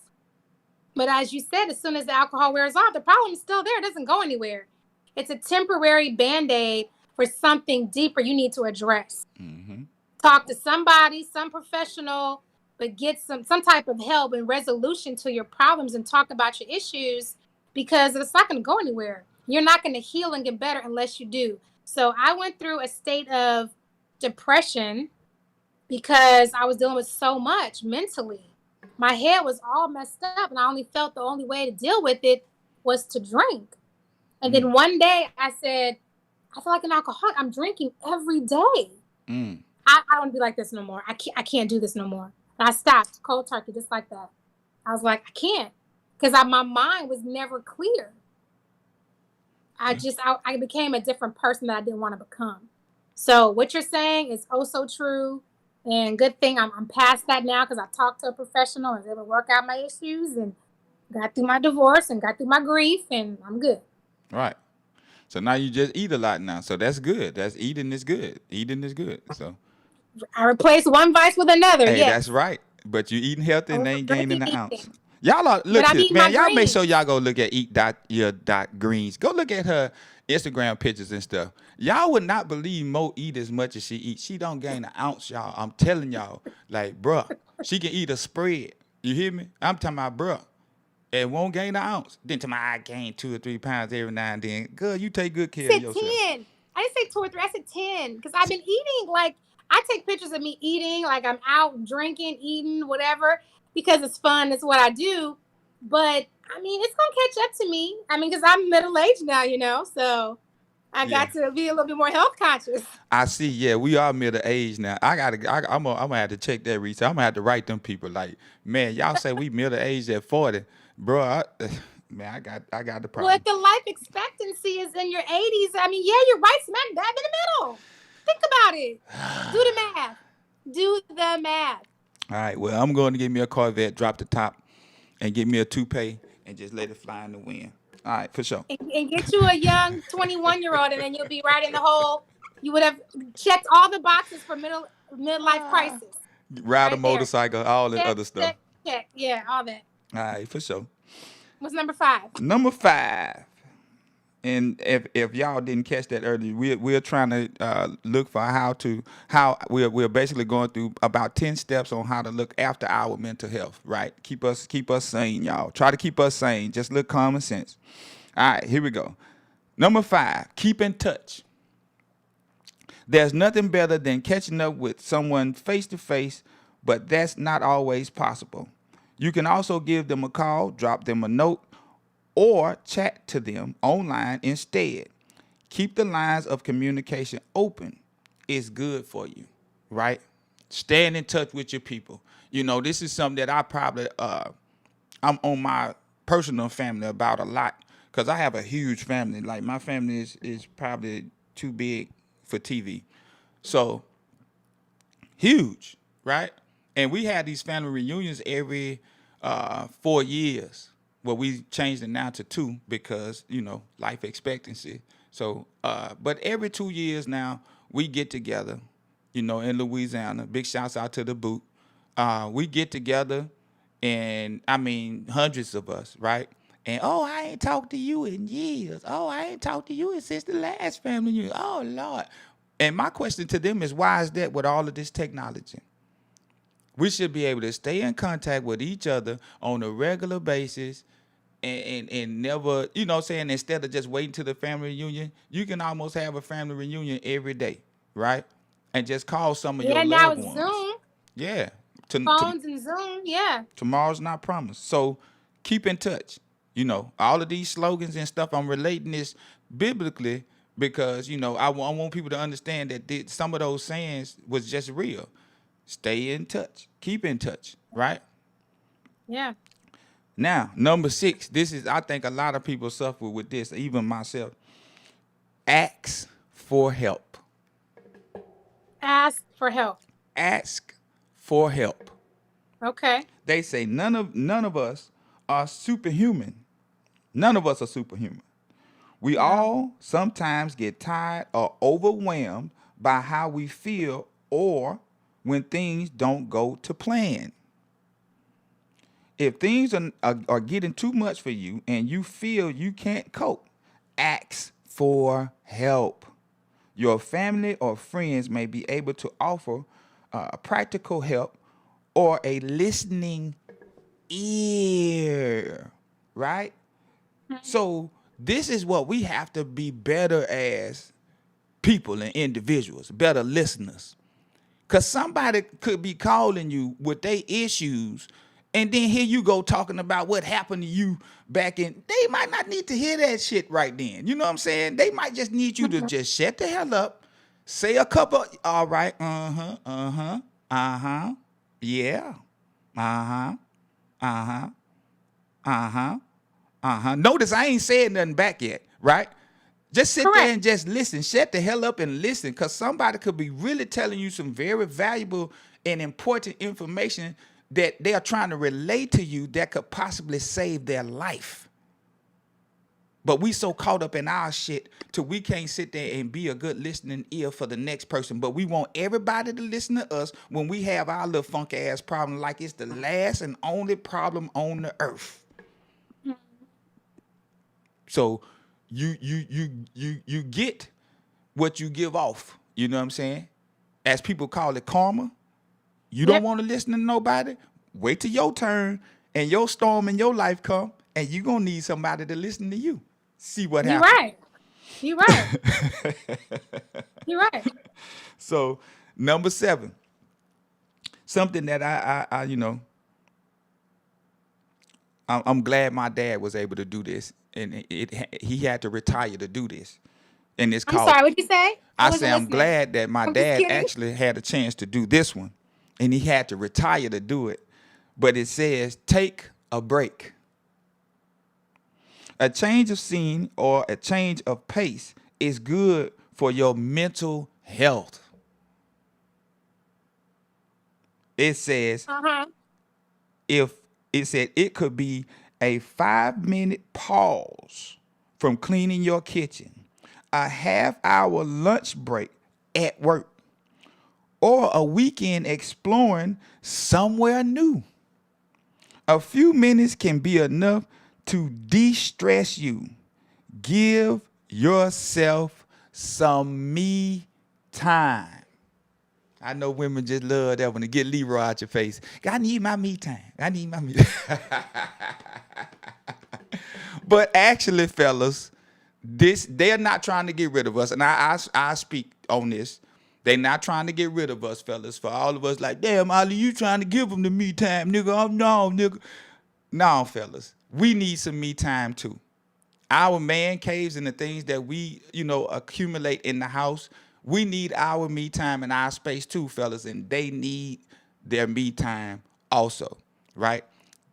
But as you said, as soon as the alcohol wears off, the problem is still there. It doesn't go anywhere. It's a temporary Band-Aid for something deeper you need to address. Mm-hmm. Talk to somebody, some professional, but get some type of help and resolution to your problems and talk about your issues, because it's not going to go anywhere. You're not going to heal and get better unless you do. So I went through a state of depression because I was dealing with so much mentally. My head was all messed up, and I only felt the only way to deal with it was to drink. And then one day I said, I feel like an alcoholic. I'm drinking every day. Mm. I don't want to be like this no more. I can't do this no more. And I stopped cold turkey just like that. I was like, I can't, because my mind was never clear. I became a different person that I didn't want to become. So what you're saying is oh so true, and good thing I'm past that now, because I talked to a professional and was able to work out my issues and got through my divorce and got through my grief, and I'm good. Right. So now you just eat a lot now. So that's good. That's eating is good. Eating is good. So I replaced one vice with another. hey, Yes. that's right. But you eating healthy and ain't gaining Drinking, an ounce. eating. Y'all are, look, I'm eating man, my y'all make greens. sure y'all go look at eat.your.greens. Go look at her Instagram pictures and stuff. Y'all would not believe Mo eat as much as she eats. She don't gain an ounce, y'all. I'm telling y'all. Like, bruh, she can eat a spread. You hear me? I'm talking about, bruh. And won't gain an ounce. Then to my I gain 2 or 3 pounds every now and then. Girl, you take good care I of said yourself. 10. I didn't say 2 or 3. I said 10, because I've been eating. Like, I take pictures of me eating, like I'm out drinking, eating, whatever, because it's fun. It's what I do. But I mean, it's gonna catch up to me. I mean, because I'm middle aged now, so I got to be a little bit more health conscious. I see. Yeah, we are middle age now. I'm gonna have to check that research. I'm gonna have to write them people like, man, y'all say we middle aged at 40, bro. Man, I got the problem. Well, if the life expectancy is in your 80s, I mean, yeah, you're right smack dab in the middle. Think about it. Do the math. Do the math. All right. Well, I'm going to get me a Corvette, drop the top, and get me a toupee, and just let it fly in the wind. All right, for sure. And get you a young 21-year-old, and then you'll be right in the hole. You would have checked all the boxes for midlife crisis. Ride a Right there. motorcycle, all that other stuff. Check. Yeah, all that. All right, for sure. What's number 5? Number 5. And if y'all didn't catch that earlier, we're trying to look for how we're basically going through about 10 steps on how to look after our mental health, right? Keep us sane, y'all. Try to keep us sane. Just look common sense. All right, here we go. Number 5, keep in touch. There's nothing better than catching up with someone face to face, but that's not always possible. You can also give them a call, drop them a note, or chat to them online instead. Keep the lines of communication open. It's good for you, right? Staying in touch with your people. This is something that I probably I'm on my personal family about a lot, because I have a huge family. Like, my family is probably too big for TV. So huge, right? And we had these family reunions every 4 years. Well, we changed it now to 2 because, life expectancy. So, but every 2 years now, we get together, in Louisiana. Big shouts out to the boot. We get together, and I mean, hundreds of us, right? And, oh, I ain't talked to you in years. Oh, I ain't talked to you since the last family reunion. Oh, Lord. And my question to them is, why is that with all of this technology? We should be able to stay in contact with each other on a regular basis and never, instead of just waiting to the family reunion, you can almost have a family reunion every day, right? And just call some of your now loved it's ones. Zoom. Yeah. Phones and Zoom, yeah. Tomorrow's not promised. So keep in touch. All of these slogans and stuff, I'm relating this biblically because, I want people to understand that some of those sayings was just real. Stay in touch. Keep in touch, right? Yeah. Now, number 6, I think a lot of people suffer with this, even myself. Ask for help. Ask for help. Ask for help. Okay. They say none of us are superhuman. None of us are superhuman. We all sometimes get tired or overwhelmed by how we feel or when things don't go to plan. If things are getting too much for you and you feel you can't cope, ask for help. Your family or friends may be able to offer practical help or a listening ear, right? So this is what we have to be better as people and individuals, better listeners. Because somebody could be calling you with their issues, and then here you go talking about what happened to you back in. They might not need to hear that shit right then. You know what I'm saying? They might just need you to just shut the hell up, say a couple, all right, yeah, Notice I ain't saying nothing back yet, right? Just sit Correct. there and just listen. Shut the hell up and listen, because somebody could be really telling you some very valuable and important information that they are trying to relate to you that could possibly save their life. But we so caught up in our shit till we can't sit there and be a good listening ear for the next person. But we want everybody to listen to us when we have our little funky ass problem like it's the last and only problem on the earth. So you get what you give off. You know what I'm saying? As people call it karma. You don't want to listen to nobody. Wait till your turn and your storm in your life come, and you're gonna need somebody to listen to you. See what happens. You're right. You're right. So number 7, something that I'm glad my dad was able to do this, and he had to retire to do this. And it's I'm called. sorry, what'd you say? I wasn't say I'm listening. glad that my I'm just dad kidding. actually had a chance to do this one, and he had to retire to do it. But it says take a break. A change of scene or a change of pace is good for your mental health. It says if it said it could be a 5-minute pause from cleaning your kitchen, a half-hour lunch break at work, or a weekend exploring somewhere new. A few minutes can be enough to de-stress you. Give yourself some me time. I know women just love that one to get Leroy out your face. I need my me time. I need my me time. But actually, fellas, they're not trying to get rid of us. And I speak on this. They're not trying to get rid of us, fellas. For all of us like, damn, Ali, you trying to give them the me time, nigga. No, nigga. No, fellas. We need some me time, too. Our man caves and the things that we, accumulate in the house, we need our me time and our space, too, fellas. And they need their me time also, right?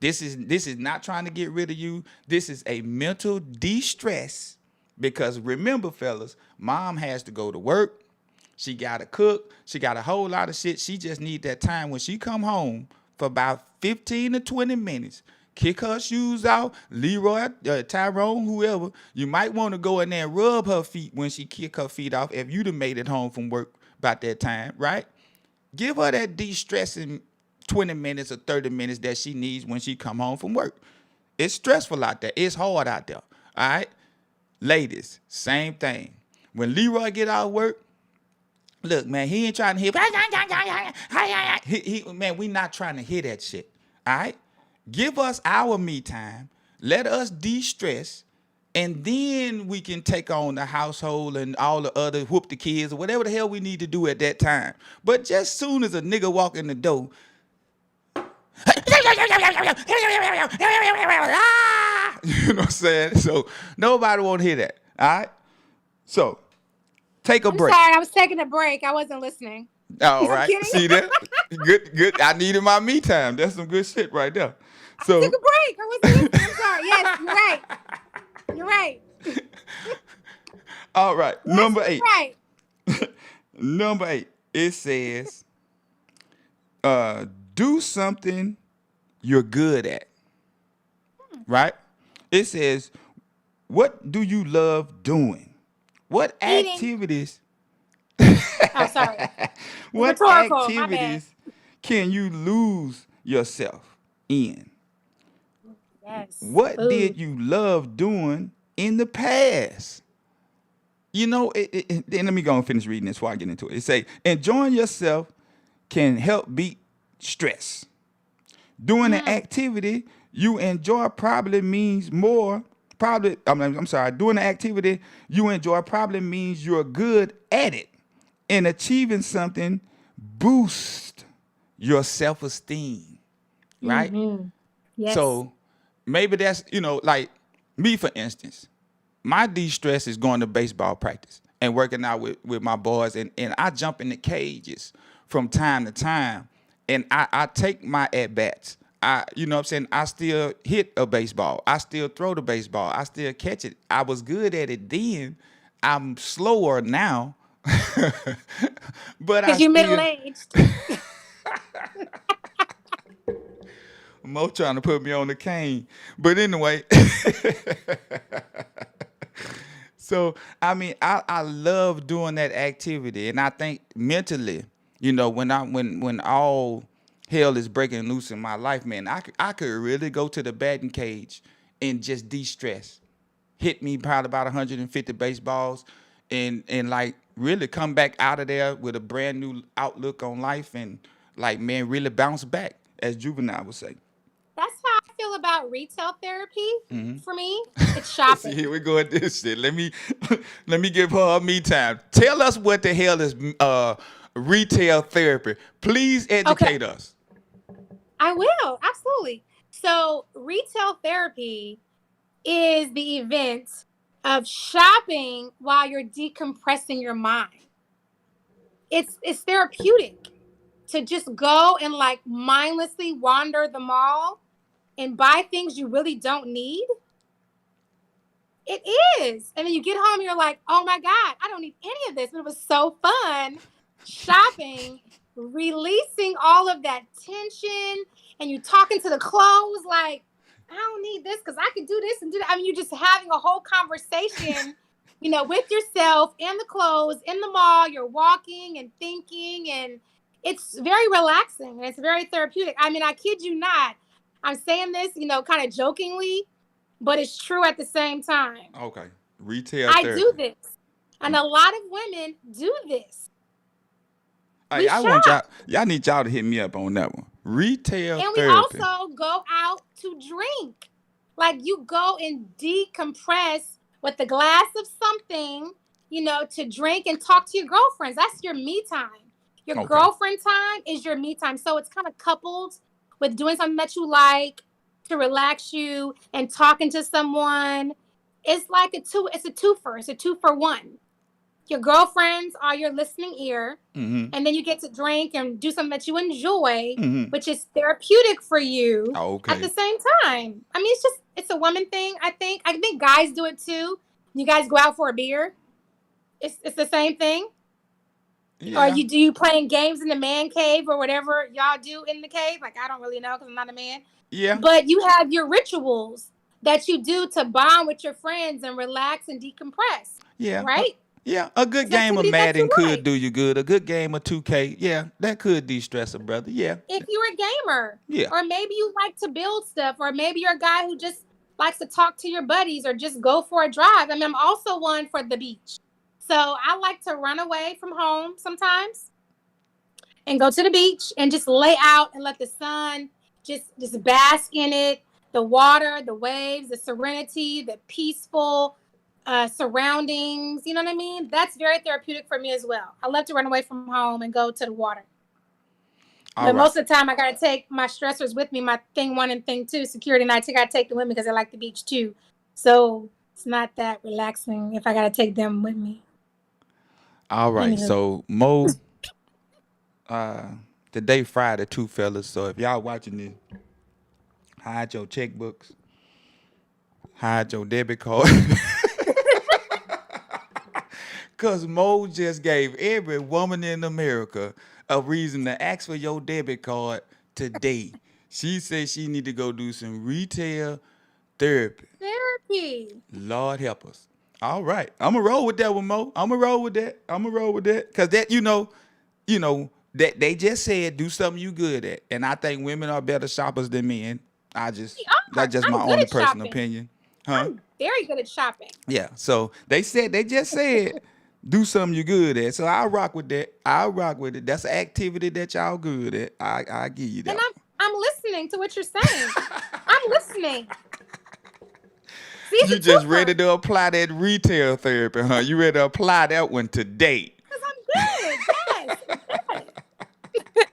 This is not trying to get rid of you. This is a mental de-stress. Because remember, fellas, mom has to go to work. She got to cook. She got a whole lot of shit. She just need that time when she come home for about 15 to 20 minutes. Kick her shoes out. Leroy, Tyrone, whoever. You might want to go in there and rub her feet when she kick her feet off if you'd have made it home from work about that time, right? Give her that de-stressing 20 minutes or 30 minutes that she needs when she come home from work. It's stressful out there. It's hard out there, all right? Ladies, same thing. When Leroy get out of work, look, man, he ain't trying to hear. Man, we not trying to hear that shit. All right? Give us our me time. Let us de-stress. And then we can take on the household and all the other whoop the kids or whatever the hell we need to do at that time. But just soon as a nigga walk in the door, you know what I'm saying? So nobody won't hear that. All right? So take a break. Sorry, I was taking a break. I wasn't listening. All right. See that? Good. I needed my me time. That's some good shit right there. So I took a break. I wasn't listening. I'm sorry. Yes, you're right. You're right. All right. Yes, Number 8. Right. Number 8. It says, do something you're good at. Right? It says, what do you love doing? What Eating. activities? Oh, sorry. What Rhetorical, my bad. activities can you lose yourself in? Yes. What Food. did you love doing in the past? You know, and let me go and finish reading this before I get into it. It say, enjoying yourself can help beat stress. Doing an activity you enjoy probably means more. I'm sorry. Doing an activity you enjoy probably means you're good at it, and achieving something boosts your self-esteem. Right. Mm-hmm. Yes. So maybe that's, like me, for instance, my de-stress is going to baseball practice and working out with my boys. And I jump in the cages from time to time. And I take my at-bats. You know what I'm saying? I still hit a baseball. I still throw the baseball. I still catch it. I was good at it then. I'm slower now. But I Because you're still, middle-aged. Mo trying to put me on the cane. But anyway, so I mean, I love doing that activity, and I think mentally, when all hell is breaking loose in my life, man, I could really go to the batting cage and just de-stress. Hit me probably about 150 baseballs, and like really come back out of there with a brand new outlook on life, and like, man, really bounce back, as Juvenile would say. That's how I feel about retail therapy for me. It's See, shopping. here we go at this shit. Let me let me give her me time. Tell us what the hell is retail therapy. Please Okay. educate us. I will. Absolutely. So, retail therapy is the event of shopping while you're decompressing your mind. It's therapeutic to just go and like mindlessly wander the mall and buy things you really don't need. It is. And then you get home and you're like, oh my God, I don't need any of this. But it was so fun shopping, releasing all of that tension, and you talking to the clothes like, I don't need this because I can do this and do that. I mean, you're just having a whole conversation, with yourself in the clothes, in the mall. You're walking and thinking, and it's very relaxing and it's very therapeutic. I mean, I kid you not. I'm saying this, kind of jokingly, but it's true at the same time. Okay. Retail I therapy. do this. And a lot of women do this. Hey, We I want shop. y'all need y'all to hit me up on that one. Retail And we therapy. also go out to drink. Like you go and decompress with a glass of something, to drink and talk to your girlfriends. That's your me time. Your Okay. girlfriend time is your me time. So it's kind of coupled with doing something that you like to relax you and talking to someone. It's like it's a twofer. It's a 2-for-1. Your girlfriends are your listening ear, Mm-hmm. and then you get to drink and do something that you enjoy, Mm-hmm. which is therapeutic for you at the Okay. same time. I mean, it's a woman thing. I think guys do it too. You guys go out for a beer. It's the same thing. Or Yeah. you playing games in the man cave or whatever y'all do in the cave. Like I don't really know because I'm not a man. Yeah. But you have your rituals that you do to bond with your friends and relax and decompress, Yeah. right? Yeah. A good It's game of activities that Madden you could like. do you good. A good game of 2K. Yeah. That could de-stress a brother. Yeah. If you're a gamer, Yeah. or maybe you like to build stuff, or maybe you're a guy who just likes to talk to your buddies or just go for a drive. I mean, I'm also one for the beach. So I like to run away from home sometimes and go to the beach and just lay out and let the sun just bask in it. The water, the waves, the serenity, the peaceful surroundings. You know what I mean? That's very therapeutic for me as well. I love to run away from home and go to the water. All But right. most of the time, I gotta take my stressors with me. My thing 1 and thing 2, security nights. I gotta take them with me because I like the beach too. So it's not that relaxing if I gotta take them with me. All right. Anywho, So Mo, today Friday too, fellas. So if y'all watching this, hide your checkbooks, hide your debit card. Cause Mo just gave every woman in America a reason to ask for your debit card today. She said she need to go do some retail therapy. therapy. Lord help us. All right. I'ma roll with that one, Mo. I'ma roll with that. Cause that, that they just said do something you good at. And I think women are better shoppers than men. That's just I'm my good only at personal shopping. opinion. Huh? I'm very good at shopping. Yeah. So they just said do something you're good at. So I'll rock with that. I'll rock with it. That's an activity that y'all good at. I give you that And one. I'm listening to what you're saying. I'm listening. See, it's You a just twofer. ready to apply that retail therapy, huh? You ready to apply that one today. Because I'm good. Yes, I'm good.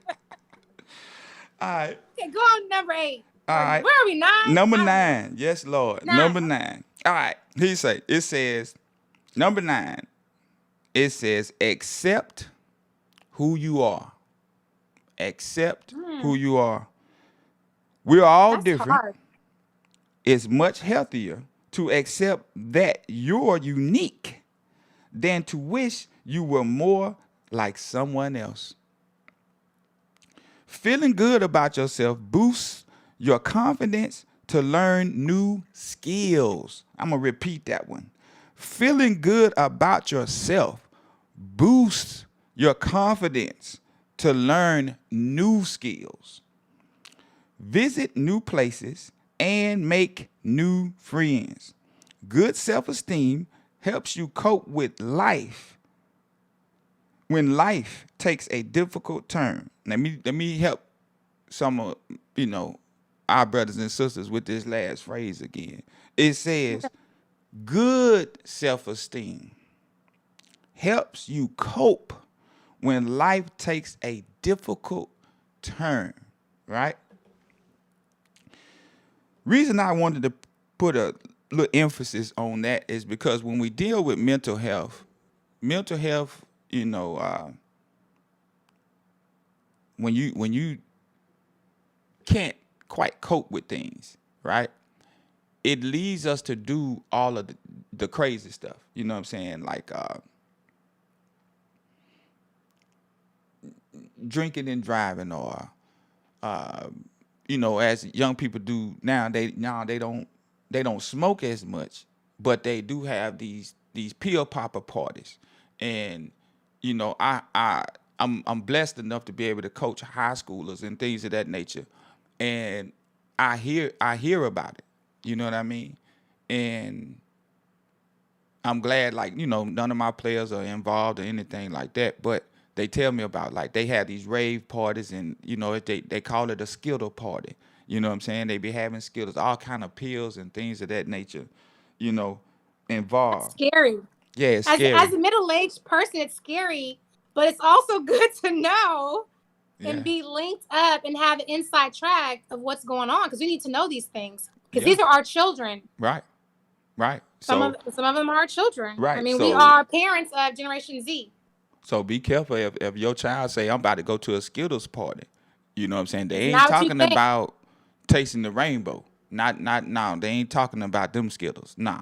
All right. Okay, go on number 8. All Or right. where are we? 9? Number I don't know. 9. Yes, Lord. 9. Number 9. All right. It says, number 9, it says, accept who you are. Accept who you are. We're all That's different. hard. It's much healthier to accept that you're unique than to wish you were more like someone else. Feeling good about yourself boosts your confidence to learn new skills. I'm going to repeat that one. Feeling good about yourself boosts your confidence to learn new skills. Visit new places and make new friends. Good self-esteem helps you cope with life when life takes a difficult turn. Let me help some of our brothers and sisters with this last phrase again. It says good self-esteem helps you cope when life takes a difficult turn, right? Reason I wanted to put a little emphasis on that is because when we deal with mental health, when you can't quite cope with things, right? It leads us to do all of the crazy stuff. You know what I'm saying? Like drinking and driving, or as young people do now. They don't smoke as much, but they do have these pill popper parties, and I'm blessed enough to be able to coach high schoolers and things of that nature, and I hear about it. You know what I mean? And I'm glad, none of my players are involved or anything like that, but they tell me about, they have these rave parties, and they call it a skittle party. You know what I'm saying? They be having skittles, all kind of pills and things of that nature, That's involved. scary. Yeah, it's As scary. a middle-aged person, it's scary, but it's also good to know Yeah, and be linked up and have an inside track of what's going on, because we need to know these things, because yeah, these are our children. right. Some So of them are our children. I right, mean, we so are parents of Generation Z. be careful if your child say, I'm about to go to a Skittles party. You know what I'm saying? They It's ain't not what you talking think. about tasting the rainbow. Not no. They ain't talking about them Skittles. No.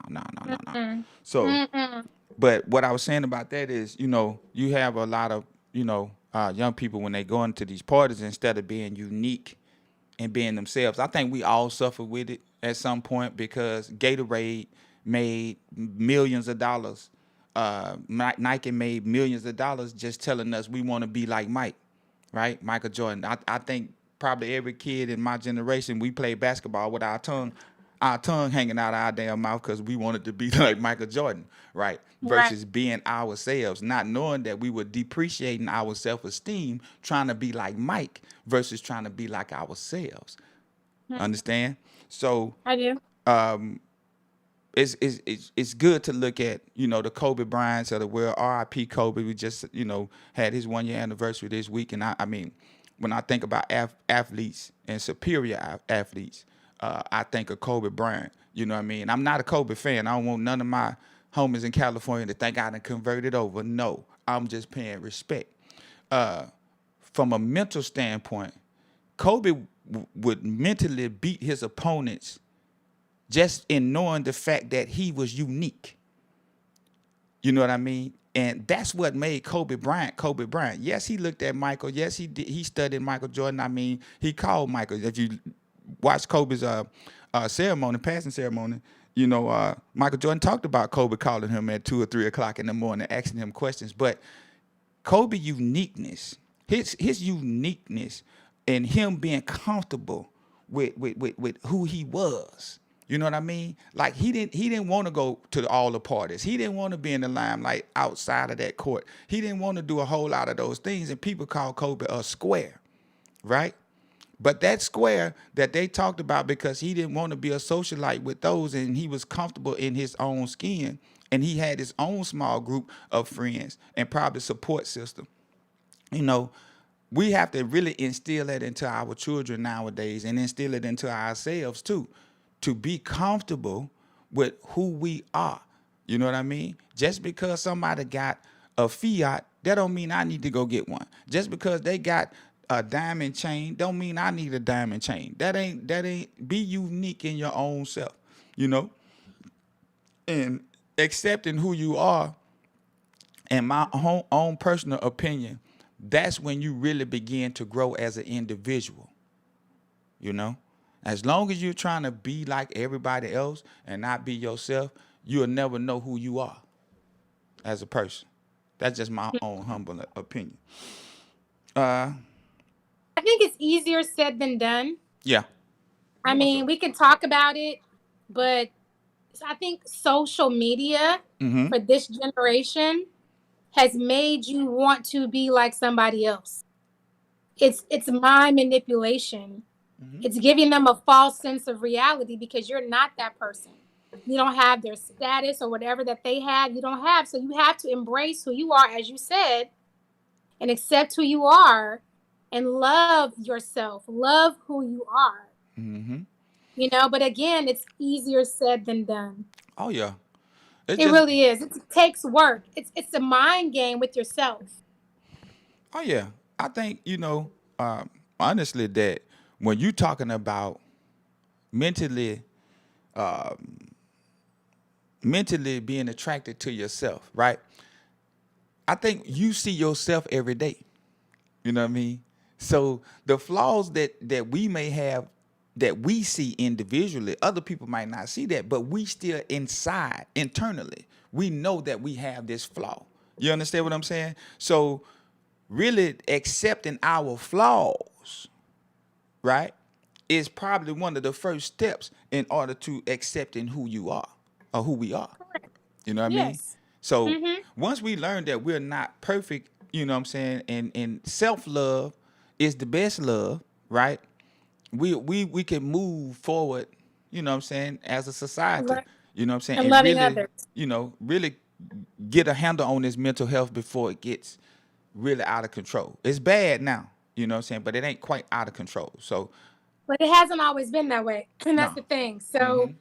So, Mm-mm. but what I was saying about that is, you have a lot of, young people when they go into these parties, instead of being unique and being themselves. I think we all suffer with it at some point, because Gatorade made millions of dollars. Nike made millions of dollars just telling us we want to be like Mike, right? Michael Jordan. I think probably every kid in my generation, we played basketball with our tongue hanging out of our damn mouth, because we wanted to be like Michael Jordan, right? Versus being ourselves, not knowing that we were depreciating our self-esteem, trying to be like Mike versus trying to be like ourselves. Understand? So I do. it's good to look at, the Kobe Bryants of the world. R.I.P. Kobe. We just, had his 1-year anniversary this week. And I mean, when I think about athletes and superior athletes, I think of Kobe Bryant. You know what I mean? I'm not a Kobe fan. I don't want none of my homies in California to think I done converted over. No, I'm just paying respect. From a mental standpoint, Kobe would mentally beat his opponents just in knowing the fact that he was unique. You know what I mean? And that's what made Kobe Bryant Kobe Bryant. Yes, he looked at Michael. Yes, he did. He studied Michael Jordan. I mean, he called Michael. If you watch Kobe's passing ceremony, Michael Jordan talked about Kobe calling him at 2 or 3 o'clock in the morning, asking him questions. But Kobe uniqueness, his uniqueness, and him being comfortable with who he was. You know what I mean? Like he didn't want to go to all the parties. He didn't want to be in the limelight outside of that court. He didn't want to do a whole lot of those things. And people call Kobe a square, right? But that square that they talked about, because he didn't want to be a socialite with those, and he was comfortable in his own skin, and he had his own small group of friends and probably support system. You know, we have to really instill that into our children nowadays, and instill it into ourselves too, to be comfortable with who we are. You know what I mean? Just because somebody got a Fiat, that don't mean I need to go get one. Just because they got a diamond chain, don't mean I need a diamond chain. That ain't be unique in your own self, you know? And accepting who you are, in my own personal opinion, that's when you really begin to grow as an individual. You know, as long as you're trying to be like everybody else and not be yourself, you'll never know who you are as a person. That's just my own humble opinion. I think it's easier said than done. Yeah. I mean, we can talk about it, but I think social media for this generation has made you want to be like somebody else. It's mind manipulation. It's giving them a false sense of reality because you're not that person. You don't have their status or whatever that they have. You don't have. So you have to embrace who you are, as you said, and accept who you are and love yourself. Love who you are. You know, but again, it's easier said than done. Oh yeah. It really is. It takes work. It's a mind game with yourself. Oh yeah. I think, honestly, that when you're talking about mentally being attracted to yourself, right? I think you see yourself every day. You know what I mean? So the flaws that we may have, that we see individually, other people might not see that, but we still internally, we know that we have this flaw. You understand what I'm saying? So really accepting our flaws, right, is probably one of the first steps in order to accepting who you are or who we are. You know what I mean? Yes. So once we learn that we're not perfect, you know what I'm saying, and self-love is the best love, right? We can move forward, you know what I'm saying, as a society. You know what I'm saying? And loving really, others. Really get a handle on this mental health before it gets really out of control. It's bad now, you know what I'm saying, but it ain't quite out of control. So But it hasn't always been that way. And that's no. the thing. So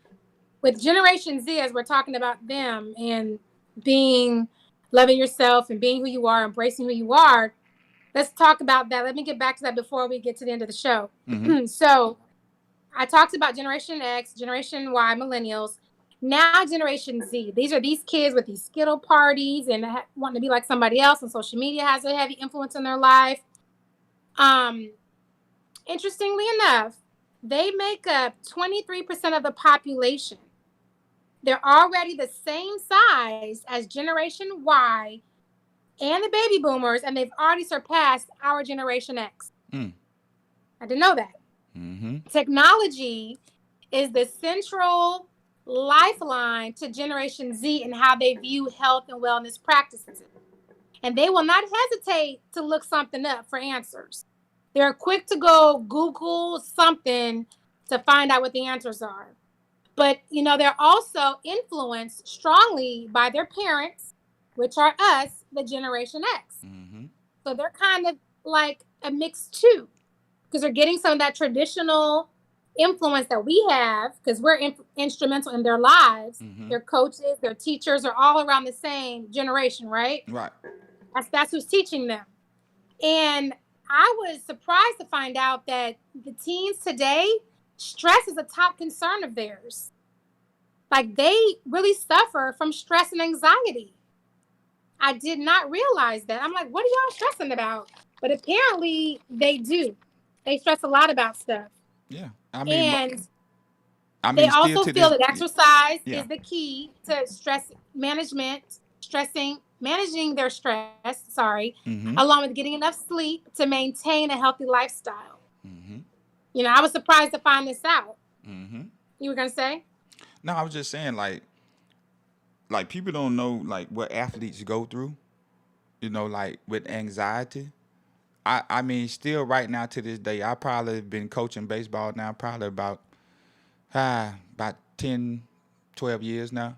with Generation Z, as we're talking about them and loving yourself and being who you are, embracing who you are, let's talk about that. Let me get back to that before we get to the end of the show. So I talked about Generation X, Generation Y, millennials. Now Generation Z. These are these kids with these Skittle parties and wanting to be like somebody else, and social media has a heavy influence in their life. Interestingly enough, they make up 23% of the population. They're already the same size as Generation Y and the baby boomers, and they've already surpassed our Generation X. I didn't know that. Technology is the central lifeline to Generation Z and how they view health and wellness practices. And they will not hesitate to look something up for answers. They're quick to go Google something to find out what the answers are. But, they're also influenced strongly by their parents, which are us, the Generation X. So they're kind of like a mix too, because they're getting some of that traditional influence that we have, because we're instrumental in their lives. Their coaches, their teachers are all around the same generation, right? Right. That's who's teaching them. And I was surprised to find out that the teens today, stress is a top concern of theirs. Like, they really suffer from stress and anxiety. I did not realize that. I'm like, what are y'all stressing about? But apparently they do. They stress a lot about stuff. Yeah. They also feel that exercise is the key to stress management, managing their stress, along with getting enough sleep to maintain a healthy lifestyle. You know, I was surprised to find this out. You were gonna say? No, I was just saying like people don't know like what athletes go through. You know, like with anxiety. I mean, still right now to this day, I probably have been coaching baseball now probably about 10, 12 years now,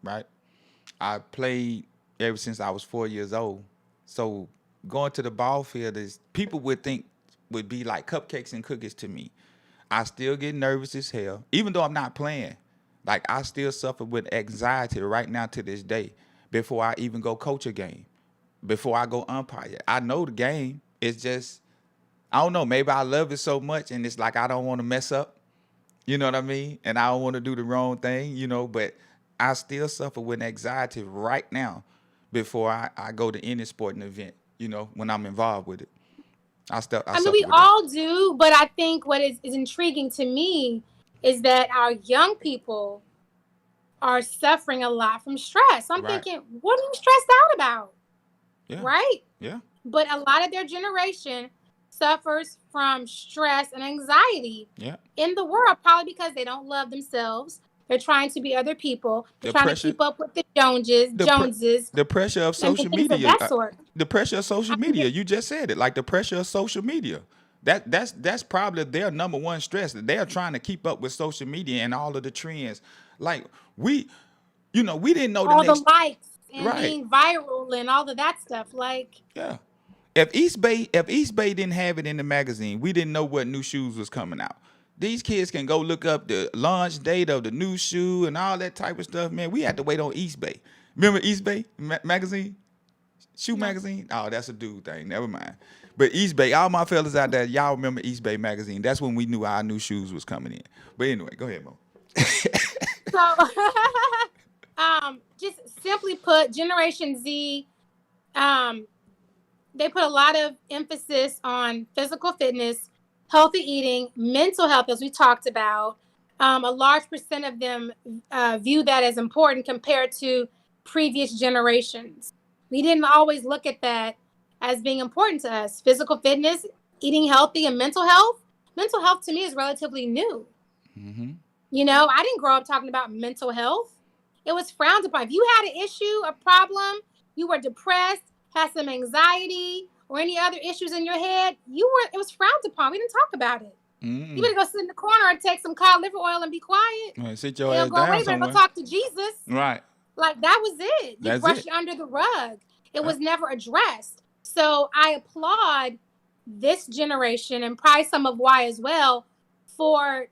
right? I played ever since I was 4 years old. So going to the ball field is people would think would be like cupcakes and cookies to me. I still get nervous as hell, even though I'm not playing. Like I still suffer with anxiety right now to this day before I even go coach a game, before I go umpire. I know the game. It's just I don't know. Maybe I love it so much, and it's like I don't want to mess up. You know what I mean? And I don't want to do the wrong thing. You know, but I still suffer with anxiety right now before I go to any sporting event. You know, when I'm involved with it, I I mean, suffer we with that. all do, but I think what is intriguing to me is that our young people are suffering a lot from stress. I'm Right? thinking, what are you stressed out about? Yeah. Right? Yeah. But a lot of their generation suffers from stress and anxiety Yeah. in the world, probably because they don't love themselves. They're trying to be other people. They're The trying to pressure. keep up with the Joneses, the pr- Joneses, the pressure of and social things of media, that sort. the pressure of social I mean, media. You just said it, like the pressure of social media. That's probably their number one stress. That they're trying to keep up with social media and all of the trends. Like we, we didn't know the all the next. likes and Right? being viral and all of that stuff. Like, Yeah. If East Bay didn't have it in the magazine, we didn't know what new shoes was coming out. These kids can go look up the launch date of the new shoe and all that type of stuff. Man, we had to wait on East Bay. Remember East Bay magazine? Shoe no. magazine? Oh, that's a dude thing. Never mind. But East Bay, all my fellas out there, y'all remember East Bay magazine? That's when we knew our new shoes was coming in. But anyway, go ahead, Mo. So, just simply put, Generation Z, um, they put a lot of emphasis on physical fitness, healthy eating, mental health, as we talked about. A large percent of them view that as important compared to previous generations. We didn't always look at that as being important to us. Physical fitness, eating healthy, and mental health. Mental health to me is relatively new. You know, I didn't grow up talking about mental health. It was frowned upon. If you had an issue, a problem, you were depressed, had some anxiety, or any other issues in your head, it was frowned upon. We didn't talk about it. You better go sit in the corner and take some cod liver oil and be quiet. All right, sit your They don't ass go away, down you better go somewhere. talk to Jesus. Right. Like that was it. You That's brushed it. it under the rug. It Yeah. was never addressed. So I applaud this generation and probably some of Y as well for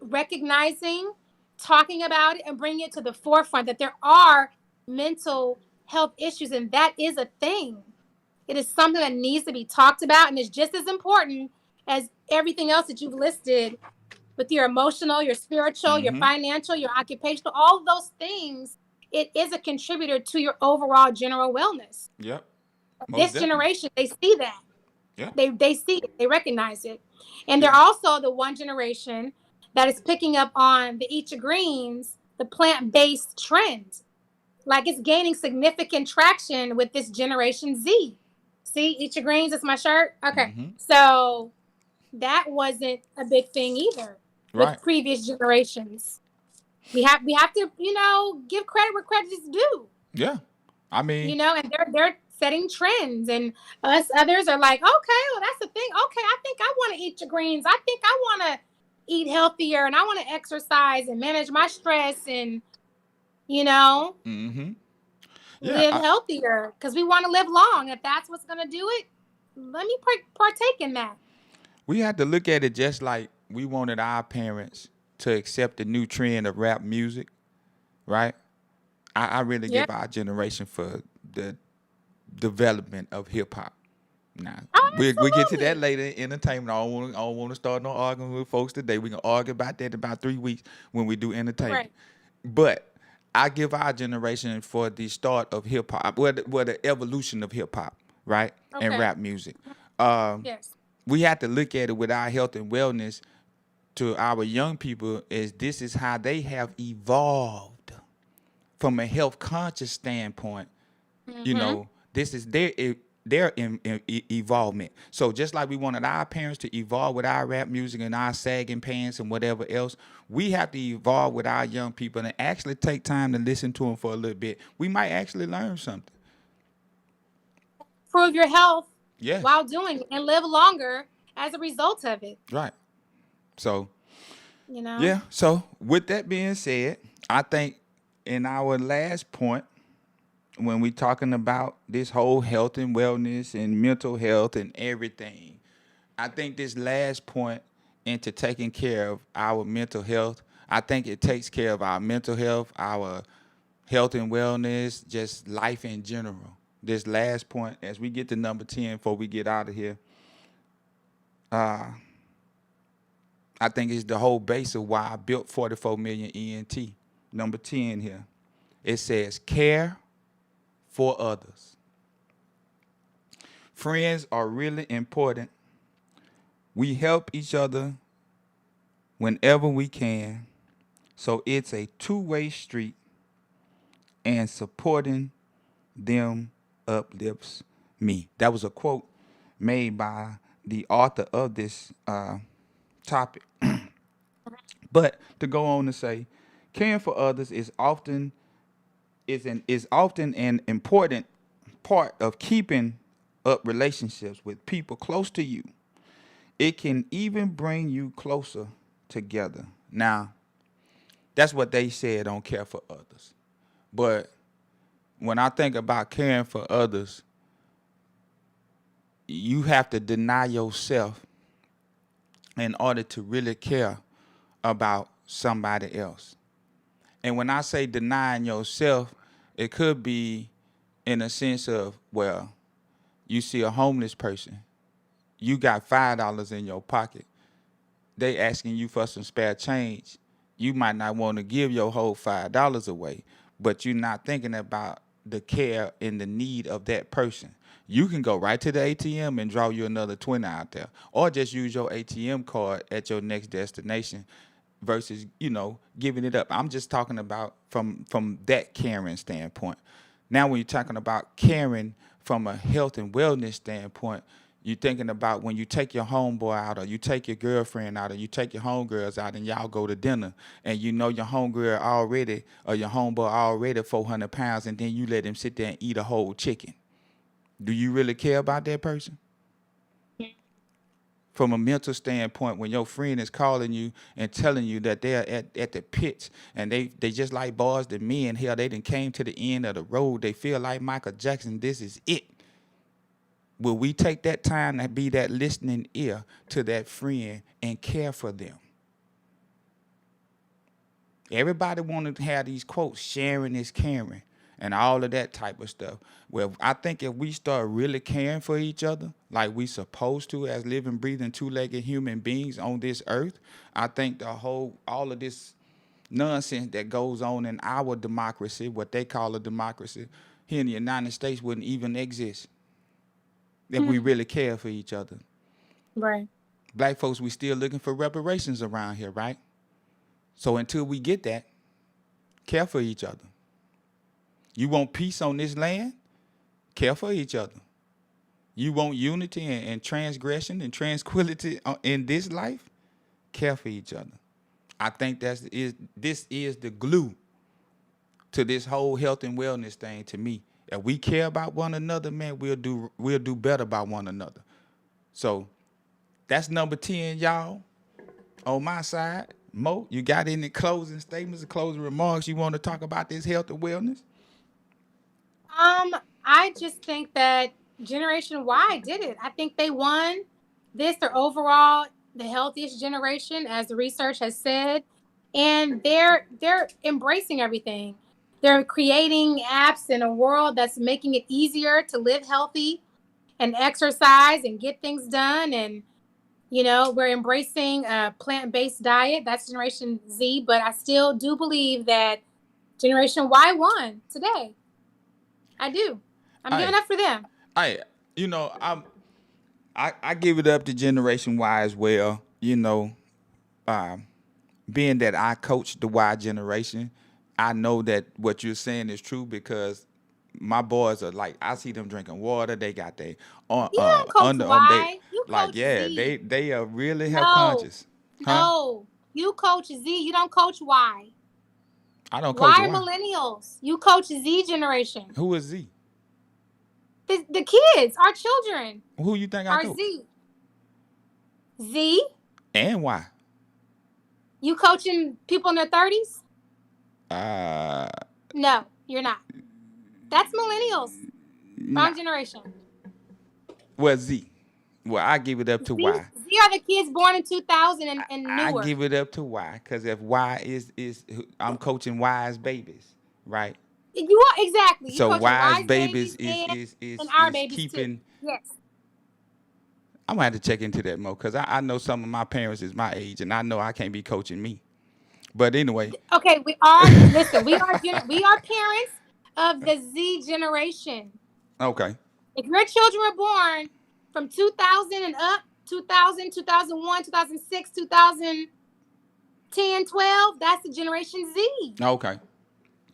recognizing, talking about it, and bringing it to the forefront that there are mental health issues, and that is a thing. It is something that needs to be talked about, and it's just as important as everything else that you've listed with your emotional, your spiritual, your financial, your occupational, all of those things. It is a contributor to your overall general wellness. Yep. Most This definitely. generation, they see that. Yeah. They see it, they recognize it. And they're also the one generation that is picking up on the Eat Your Greens, the plant-based trend. Like it's gaining significant traction with this Generation Z. See, Eat Your Greens is my shirt. Okay. So that wasn't a big thing either with Right. previous generations. We have to, give credit where credit is due. Yeah. I mean, And they're setting trends, and us others are like, okay, well that's the thing. Okay, I think I want to eat your greens. I think I want to eat healthier, and I want to exercise and manage my stress, and yeah, live healthier because we want to live long. If that's what's gonna do it, let me partake in that. we had to look at it just like we wanted our parents to accept the new trend of rap music, right? I really Yeah. give our generation for the development of hip hop. Now Oh, we get to that absolutely. later in entertainment. I don't want to start no arguing with folks today. We can argue about that in about 3 weeks when we do entertainment. Right. But I give our generation for the start of hip hop, the evolution of hip hop, right, and Okay. rap music. Yes. We have to look at it with our health and wellness to our young people as this is how they have evolved from a health conscious standpoint. This is their evolvement. So just like we wanted our parents to evolve with our rap music and our sagging pants and whatever else, we have to evolve with our young people and actually take time to listen to them for a little bit. We might actually learn something. Improve your health Yes, while doing it and live longer as a result of it. right. So You know. yeah. So with that being said, I think in our last point, when we talking about this whole health and wellness and mental health and everything, I think this last point into taking care of our mental health, I think it takes care of our mental health, our health and wellness, just life in general. This last point, as we get to number 10 before we get out of here, I think it's the whole base of why I built 44 million ENT. Number 10 here. It says care for others. Friends are really important. We help each other whenever we can. So it's a two-way street, and supporting them uplifts me. That was a quote made by the author of this topic. But to go on to say, caring for others is often an important part of keeping up relationships with people close to you. It can even bring you closer together. Now, that's what they said on care for others. But when I think about caring for others, you have to deny yourself in order to really care about somebody else. And when I say denying yourself, it could be in a sense of, well, you see a homeless person, you got $5 in your pocket, they asking you for some spare change. You might not want to give your whole $5 away, but you're not thinking about the care and the need of that person. You can go right to the ATM and draw you another 20 out there, or just use your ATM card at your next destination versus, giving it up. I'm just talking about from that caring standpoint. Now, when you're talking about caring from a health and wellness standpoint, you're thinking about when you take your homeboy out, or you take your girlfriend out, or you take your homegirls out, and y'all go to dinner, and you know your homegirl already or your homeboy already 400 pounds, and then you let him sit there and eat a whole chicken. Do you really care about that person? From a mental standpoint, when your friend is calling you and telling you that they're at the pits, and they just like boys, the men here, they done came to the end of the road. They feel like Michael Jackson, this is it. Will we take that time to be that listening ear to that friend and care for them? Everybody want to have these quotes, sharing is caring, and all of that type of stuff. Well, I think if we start really caring for each other like we supposed to as living, breathing, two-legged human beings on this earth, I think all of this nonsense that goes on in our democracy, what they call a democracy, here in the United States wouldn't even exist if we really care for each other. Right. Black folks, we still looking for reparations around here, right? So until we get that, care for each other. You want peace on this land? Care for each other. You want unity and transgression and tranquility in this life? Care for each other. I think this is the glue to this whole health and wellness thing to me. If we care about one another, man, we'll do better by one another. So that's number 10, y'all. On my side, Mo, you got any closing statements or closing remarks you want to talk about this health and wellness? I just think that Generation Y did it. I think they won this. They're overall the healthiest generation, as the research has said, and they're embracing everything. They're creating apps in a world that's making it easier to live healthy and exercise and get things done. And we're embracing a plant-based diet. That's Generation Z, but I still do believe that Generation Y won today. I do. I'm giving up for them. I give it up to Generation Y as well. Being that I coach the Y generation, I know that what you're saying is true because my boys are like, I see them drinking water. They got they You don't coach under they Y. You like coach yeah, Z. they are really health No, conscious, huh? no. You coach Z. You don't coach Y. I don't coach Y are why. millennials. You coach Z generation. Who is Z? The kids, our children, Who you think I are coach? Z. Z. And why? You coaching people in their 30s? Uh, No, you're not. That's millennials. nah. Wrong generation. Well, Z. Well, I give it up to Z, Y. Z are the kids born in 2000 and I newer. give it up to Y, because if Y is I'm coaching Y's babies, right? You are exactly. You So coaching Y's Y's babies babies is is and is our is babies too. keeping. Yes. I'm gonna have to check into that more, because I know some of my parents is my age, and I know I can't be coaching me. But anyway, Okay, we are listen, we are parents of the Z generation. okay, If your children were born from 2000 and up, 2000, 2001, 2006, 2010, 12, that's the generation Z. okay.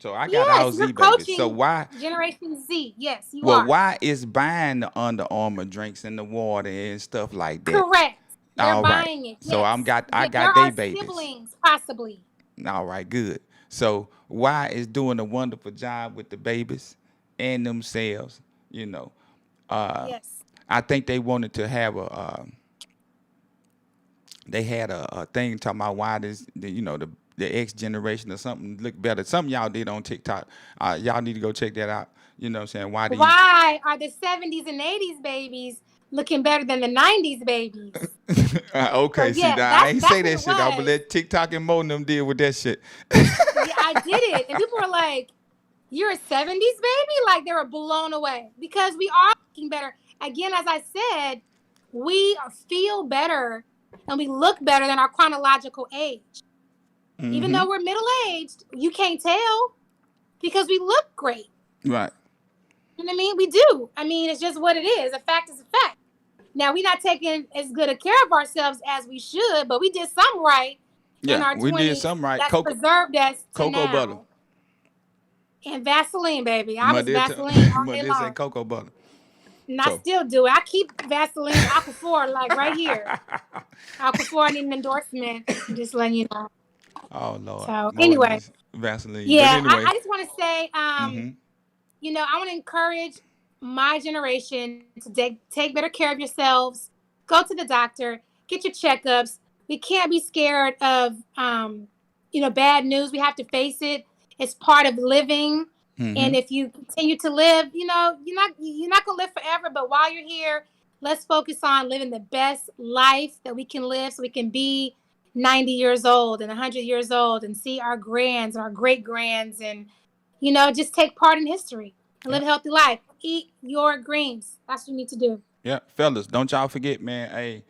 So I got Yes, all you're Z babies. So coaching why? generation Z. Yes, you Well, are. why is buying the Under Armour drinks and the water and stuff like that? Correct. They're All right. buying it. So Yes. I There got they are babies. siblings, possibly. All right, good. So Y is doing a wonderful job with the babies and themselves. You know, uh, Yes. I think they wanted to have they had a thing talking about why the X generation or something look better. Something y'all did on TikTok. Y'all need to go check that out. You know what I'm saying? Why these Why are the 70s and 80s babies looking better than the 90s babies? So okay, see yeah, now I that's ain't that's say what that it shit. I'm gonna was. let TikTok and Mo and them deal with that shit. Yeah, I did it. And people were like, "You're a 70s baby?" Like they were blown away because we are looking better. Again, as I said, we feel better and we look better than our chronological age. Even Mm-hmm. though we're middle-aged, you can't tell because we look great. Right. You know what I mean? We do. I mean, it's just what it is. A fact is a fact. Now, we're not taking as good a care of ourselves as we should, but we did something right in Yeah, our we did 20s something right. that's preserved us to Cocoa butter. now. And Vaseline, baby. I My was dear, Vaseline all my day dear say long. cocoa butter. And I So, still do it. I keep Vaseline Aquaphor like right here. Aquaphor, I need an endorsement. Just letting you know. oh Lord, So more than anyway, this Vaseline. But yeah, anyway, I just want to say, mm-hmm. I want to encourage my generation to take better care of yourselves. Go to the doctor, get your checkups. We can't be scared of, bad news. We have to face it. It's part of living. Mm-hmm. And if you continue to live, you're not gonna live forever. But while you're here, let's focus on living the best life that we can live, so we can be 90 years old and 100 years old and see our grands, our great grands, and just take part in history and Yeah. live a healthy life. Eat your greens. That's what you need to do. Yeah, fellas, don't y'all forget, man. Hey,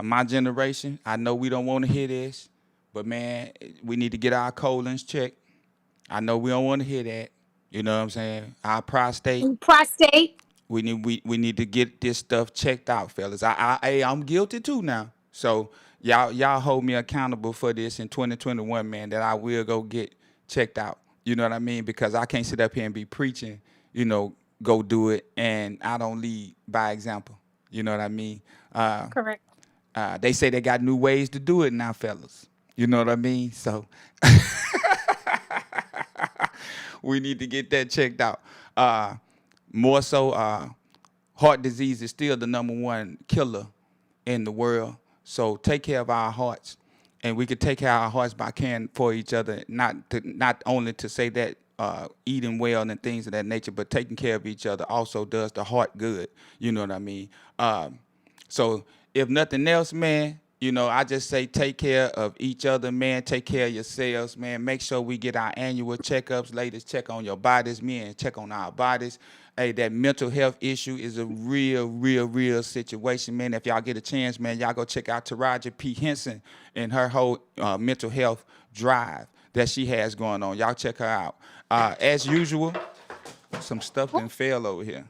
my generation. I know we don't want to hear this, but man, we need to get our colons checked. I know we don't want to hear that. You know what I'm saying? Our prostate. And prostate. We need to get this stuff checked out, fellas. I'm guilty too now. So y'all hold me accountable for this in 2021, man. That I will go get checked out. You know what I mean? Because I can't sit up here and be preaching. Go do it, and I don't lead by example. You know what I mean? Correct. They say they got new ways to do it now, fellas. You know what I mean? So we need to get that checked out. More so, heart disease is still the number one killer in the world. So take care of our hearts, and we could take care of our hearts by caring for each other. Not only to say that eating well and things of that nature, but taking care of each other also does the heart good. You know what I mean? So if nothing else, man, I just say take care of each other, man. Take care of yourselves, man. Make sure we get our annual checkups. Ladies, check on your bodies. Men, check on our bodies. Hey, that mental health issue is a real, real, real situation, man. If y'all get a chance, man, y'all go check out Taraja P. Henson and her whole mental health drive that she has going on. Y'all check her out. As usual, some stuff done fell over here.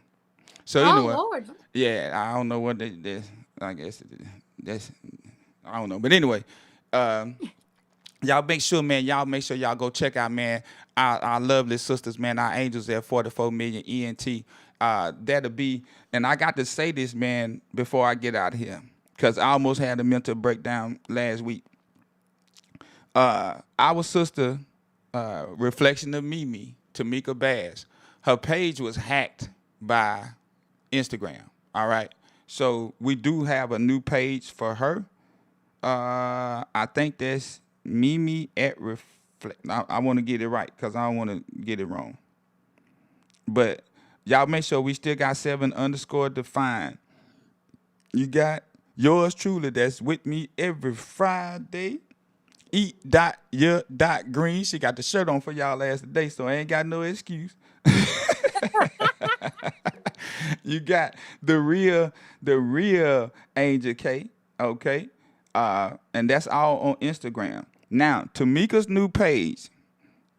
So Oh anyway, Lord. yeah, I don't know what I guess that's I don't know. But anyway, Y'all make sure, man. Y'all make sure y'all go check out, man. Our lovely sisters, man. Our angels at 44 million ENT. That'll be, and I got to say this, man, before I get out of here, because I almost had a mental breakdown last week. Our sister, Reflection of Mimi, Tamika Bass, her page was hacked by Instagram. All right. So we do have a new page for her. I think that's Mimi at Reflect. I want to get it right because I don't want to get it wrong. But y'all make sure we still got 7_define. You got yours truly that's with me every Friday. Eat.your.green. She got the shirt on for y'all last today, so I ain't got no excuse. You got the real Angel K, okay? And that's all on Instagram. Now, Tamika's new page,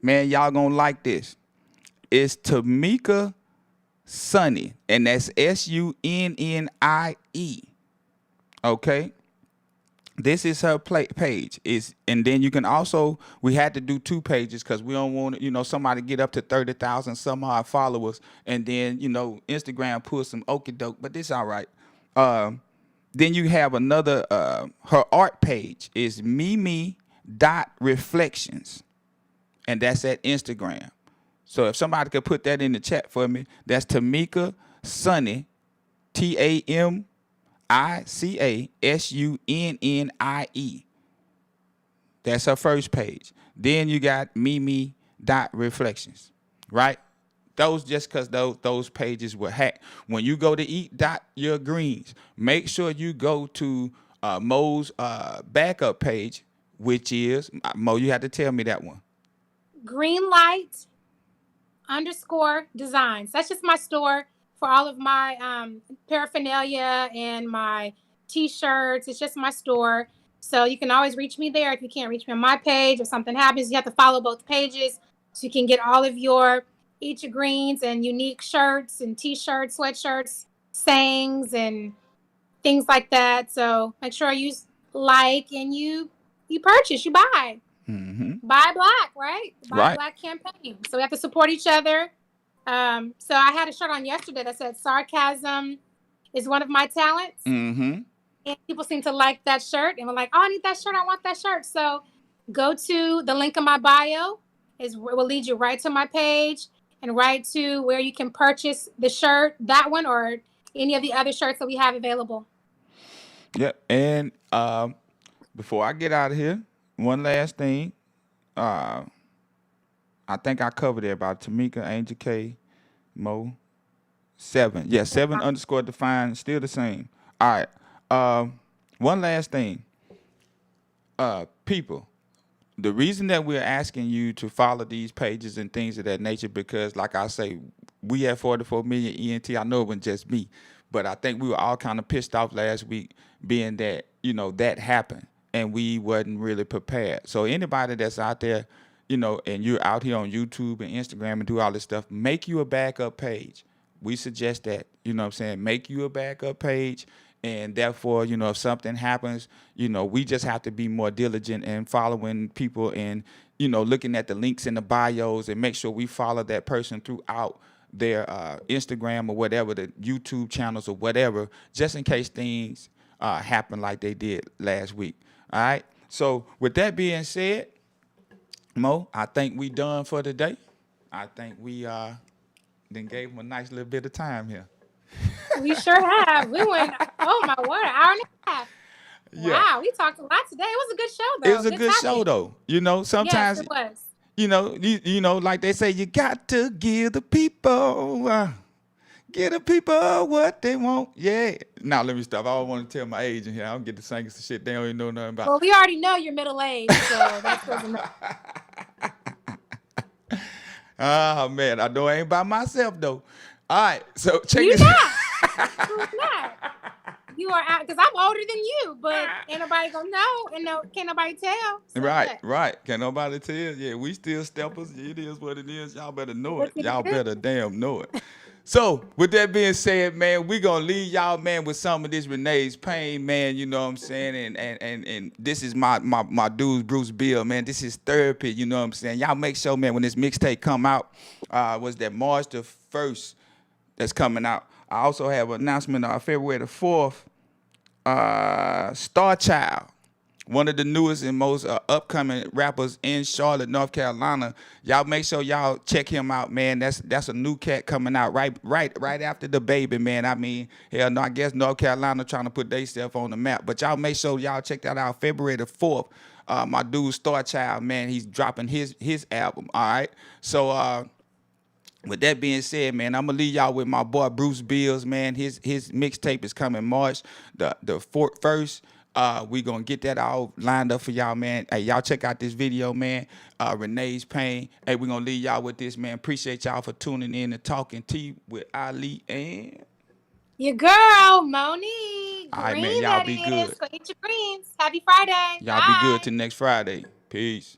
man, y'all gonna like this. It's Tamika Sunny, and that's SUNNIE. Okay? This is her page. And then you can also, we had to do 2 pages because we don't want somebody get up to 30,000 some odd followers, and then Instagram pulls some okie doke, but this all right. Then you have another, her art page is Mimi.reflections, and that's at Instagram. So if somebody could put that in the chat for me, that's Tamika Sunny, TAMICASUNNIE. That's her first page. Then you got Mimi.reflections, right? Those just because those pages were hacked. When you go to Eat.your greens, make sure you go to Mo's backup page, which is, Mo, you have to tell me that one. Greenlight_designs. That's just my store for all of my paraphernalia and my t-shirts. It's just my store. So you can always reach me there. If you can't reach me on my page, if something happens, you have to follow both pages so you can get all of your Eat Your Greens and unique shirts and t-shirts, sweatshirts, sayings, and things like that. So make sure you like and you purchase, you buy. Mm-hmm. Buy Black, right? Buy Right. Black campaign. So we have to support each other. So I had a shirt on yesterday that said sarcasm is one of my talents. Mm-hmm. And people seem to like that shirt and were like, oh, I need that shirt. I want that shirt. So go to the link in my bio. It will lead you right to my page and right to where you can purchase the shirt, that one, or any of the other shirts that we have available. Yep. And before I get out of here, one last thing. I think I covered everybody. Tamika, Angel K, Mo, 7. Yeah, 7_define, still the same. All right. One last thing. People, the reason that we're asking you to follow these pages and things of that nature, because like I say, we have 44 million ENT. I know it wasn't just me, but I think we were all kind of pissed off last week, being that, that happened and we wasn't really prepared. So anybody that's out there, and you're out here on YouTube and Instagram and do all this stuff, make you a backup page. We suggest that, make you a backup page. And therefore, if something happens, we just have to be more diligent in following people and, looking at the links in the bios and make sure we follow that person throughout their Instagram or whatever, the YouTube channels or whatever, just in case things happen like they did last week. All right. So with that being said, Mo, I think we done for today. I think we then gave them a nice little bit of time here. We sure have. We went, oh my word, an hour and a half. Yeah. Wow, we talked a lot today. It was a good show, though. It was a good show, though. Sometimes, yes, it was. Like they say, you got to give the people what they want. Yeah. Now, let me stop. I don't want to tell my age in here. I don't get to singing some shit they don't even know nothing about. Well, we already know you're middle-aged, so that doesn't matter. Oh, man. I know I ain't by myself, though. All right. So, check You're this not. You're not. You are out, because I'm older than you, but ain't nobody gonna know, and can't nobody tell. So Right. Can't nobody tell. Yeah, we still steppers. It is what it is. Y'all better know it. Y'all better damn know it. So, with that being said, man, we gonna leave y'all, man, with some of this Renee's Pain, man. You know what I'm saying? And this is my dude, Bruce Bill, man. This is therapy. You know what I'm saying? Y'all make sure, man, when this mixtape come out, was that March the 1st that's coming out. I also have an announcement on February the 4th. Star Child, one of the newest and most upcoming rappers in Charlotte, North Carolina. Y'all make sure y'all check him out, man. That's a new cat coming out right after the baby, man. I mean, hell no, I guess North Carolina trying to put themselves on the map. But y'all make sure y'all check that out February the 4th. My dude Star Child, man, he's dropping his album. All right. So with that being said, man, I'm gonna leave y'all with my boy Bruce Bills, man. His mixtape is coming March the 1st. We gonna get that all lined up for y'all, man. Hey, y'all check out this video, man. Renee's Pain. Hey, we gonna leave y'all with this, man. Appreciate y'all for tuning in and talking tea with Ali and your girl, Monique. all right, man. Y'all be good. Go eat your greens. Happy Friday. Y'all Bye. be good till next Friday. Peace.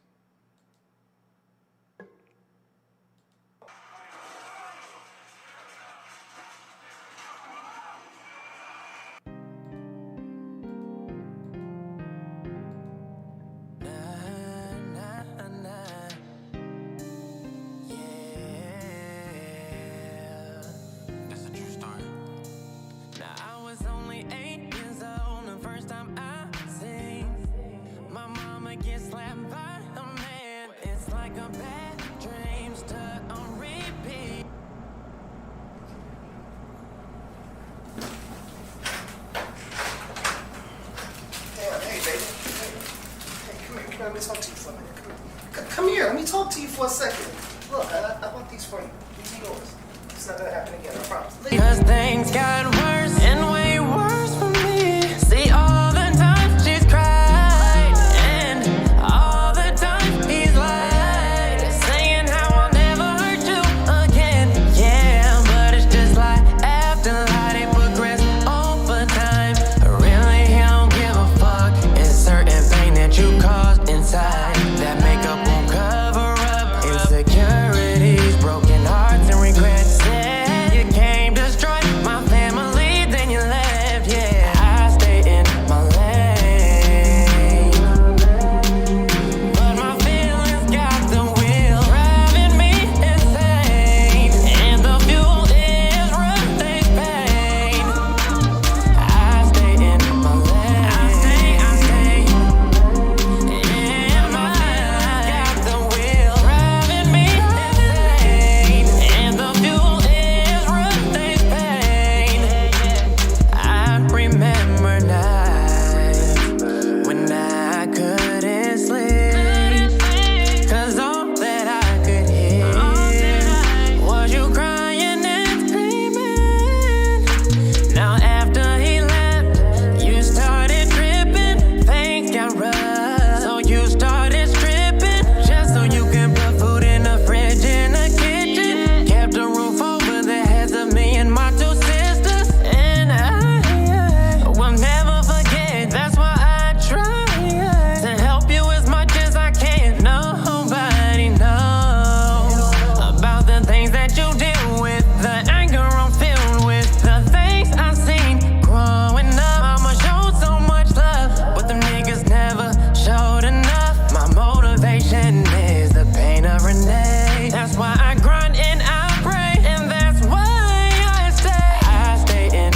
Let me talk to you for a minute. Come here. Let me talk to you for a second. Look, I bought these for you. These are yours. It's not gonna happen again. I promise. Cause things got worse and way worse for me. See, all the time she's cried, and all the time he's lied, saying how I'll never hurt you again. Yeah, but it's just like after lie, they progress over time. Really, he don't give a fuck. It's certain pain that you caused inside that makeup won't cover up insecurities, broken hearts, and regrets. Yeah, you came destroy my family, then you left. Yeah, I stay in my lane, but my feelings got the wheel driving me insane, and the fuel is rough-day's pain. I stay in my lane. I stay in my lane. Got the wheel driving me insane, and the fuel is rough-day's pain. I remember nights when I couldn't sleep, cause all that I could hear was you crying and screaming. Now after he left, you started tripping. Things got rough, so you started stripping, just so you can put food in the fridge in the kitchen. Kept a roof over the heads of me and my two sisters, and I will never forget. That's why I try to help you as much as I can. Nobody knows about the things that you deal with, the anger I'm filled with, the things I've seen growing up. Mama showed so much love, but them niggas never showed enough. My motivation is the pain of Renee. That's why I grind and I pray, and that's why I stay. I stay in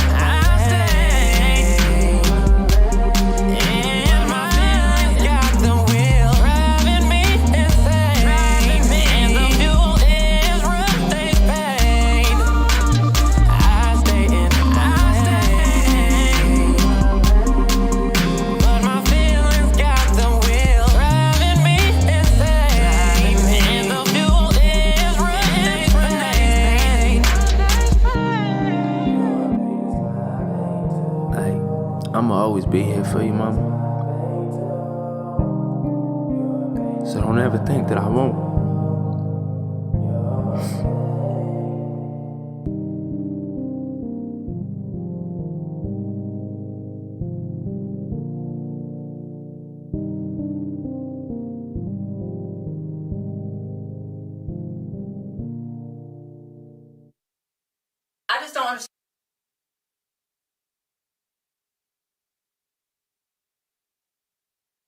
my feelings got the wheel driving me insane, and the fuel is rough-day's pain. I stay in my lane, but my feelings got the wheel driving me insane, and the fuel is rough-day's pain. Hey, I'ma always be here for you, mama. So don't ever think that I won't.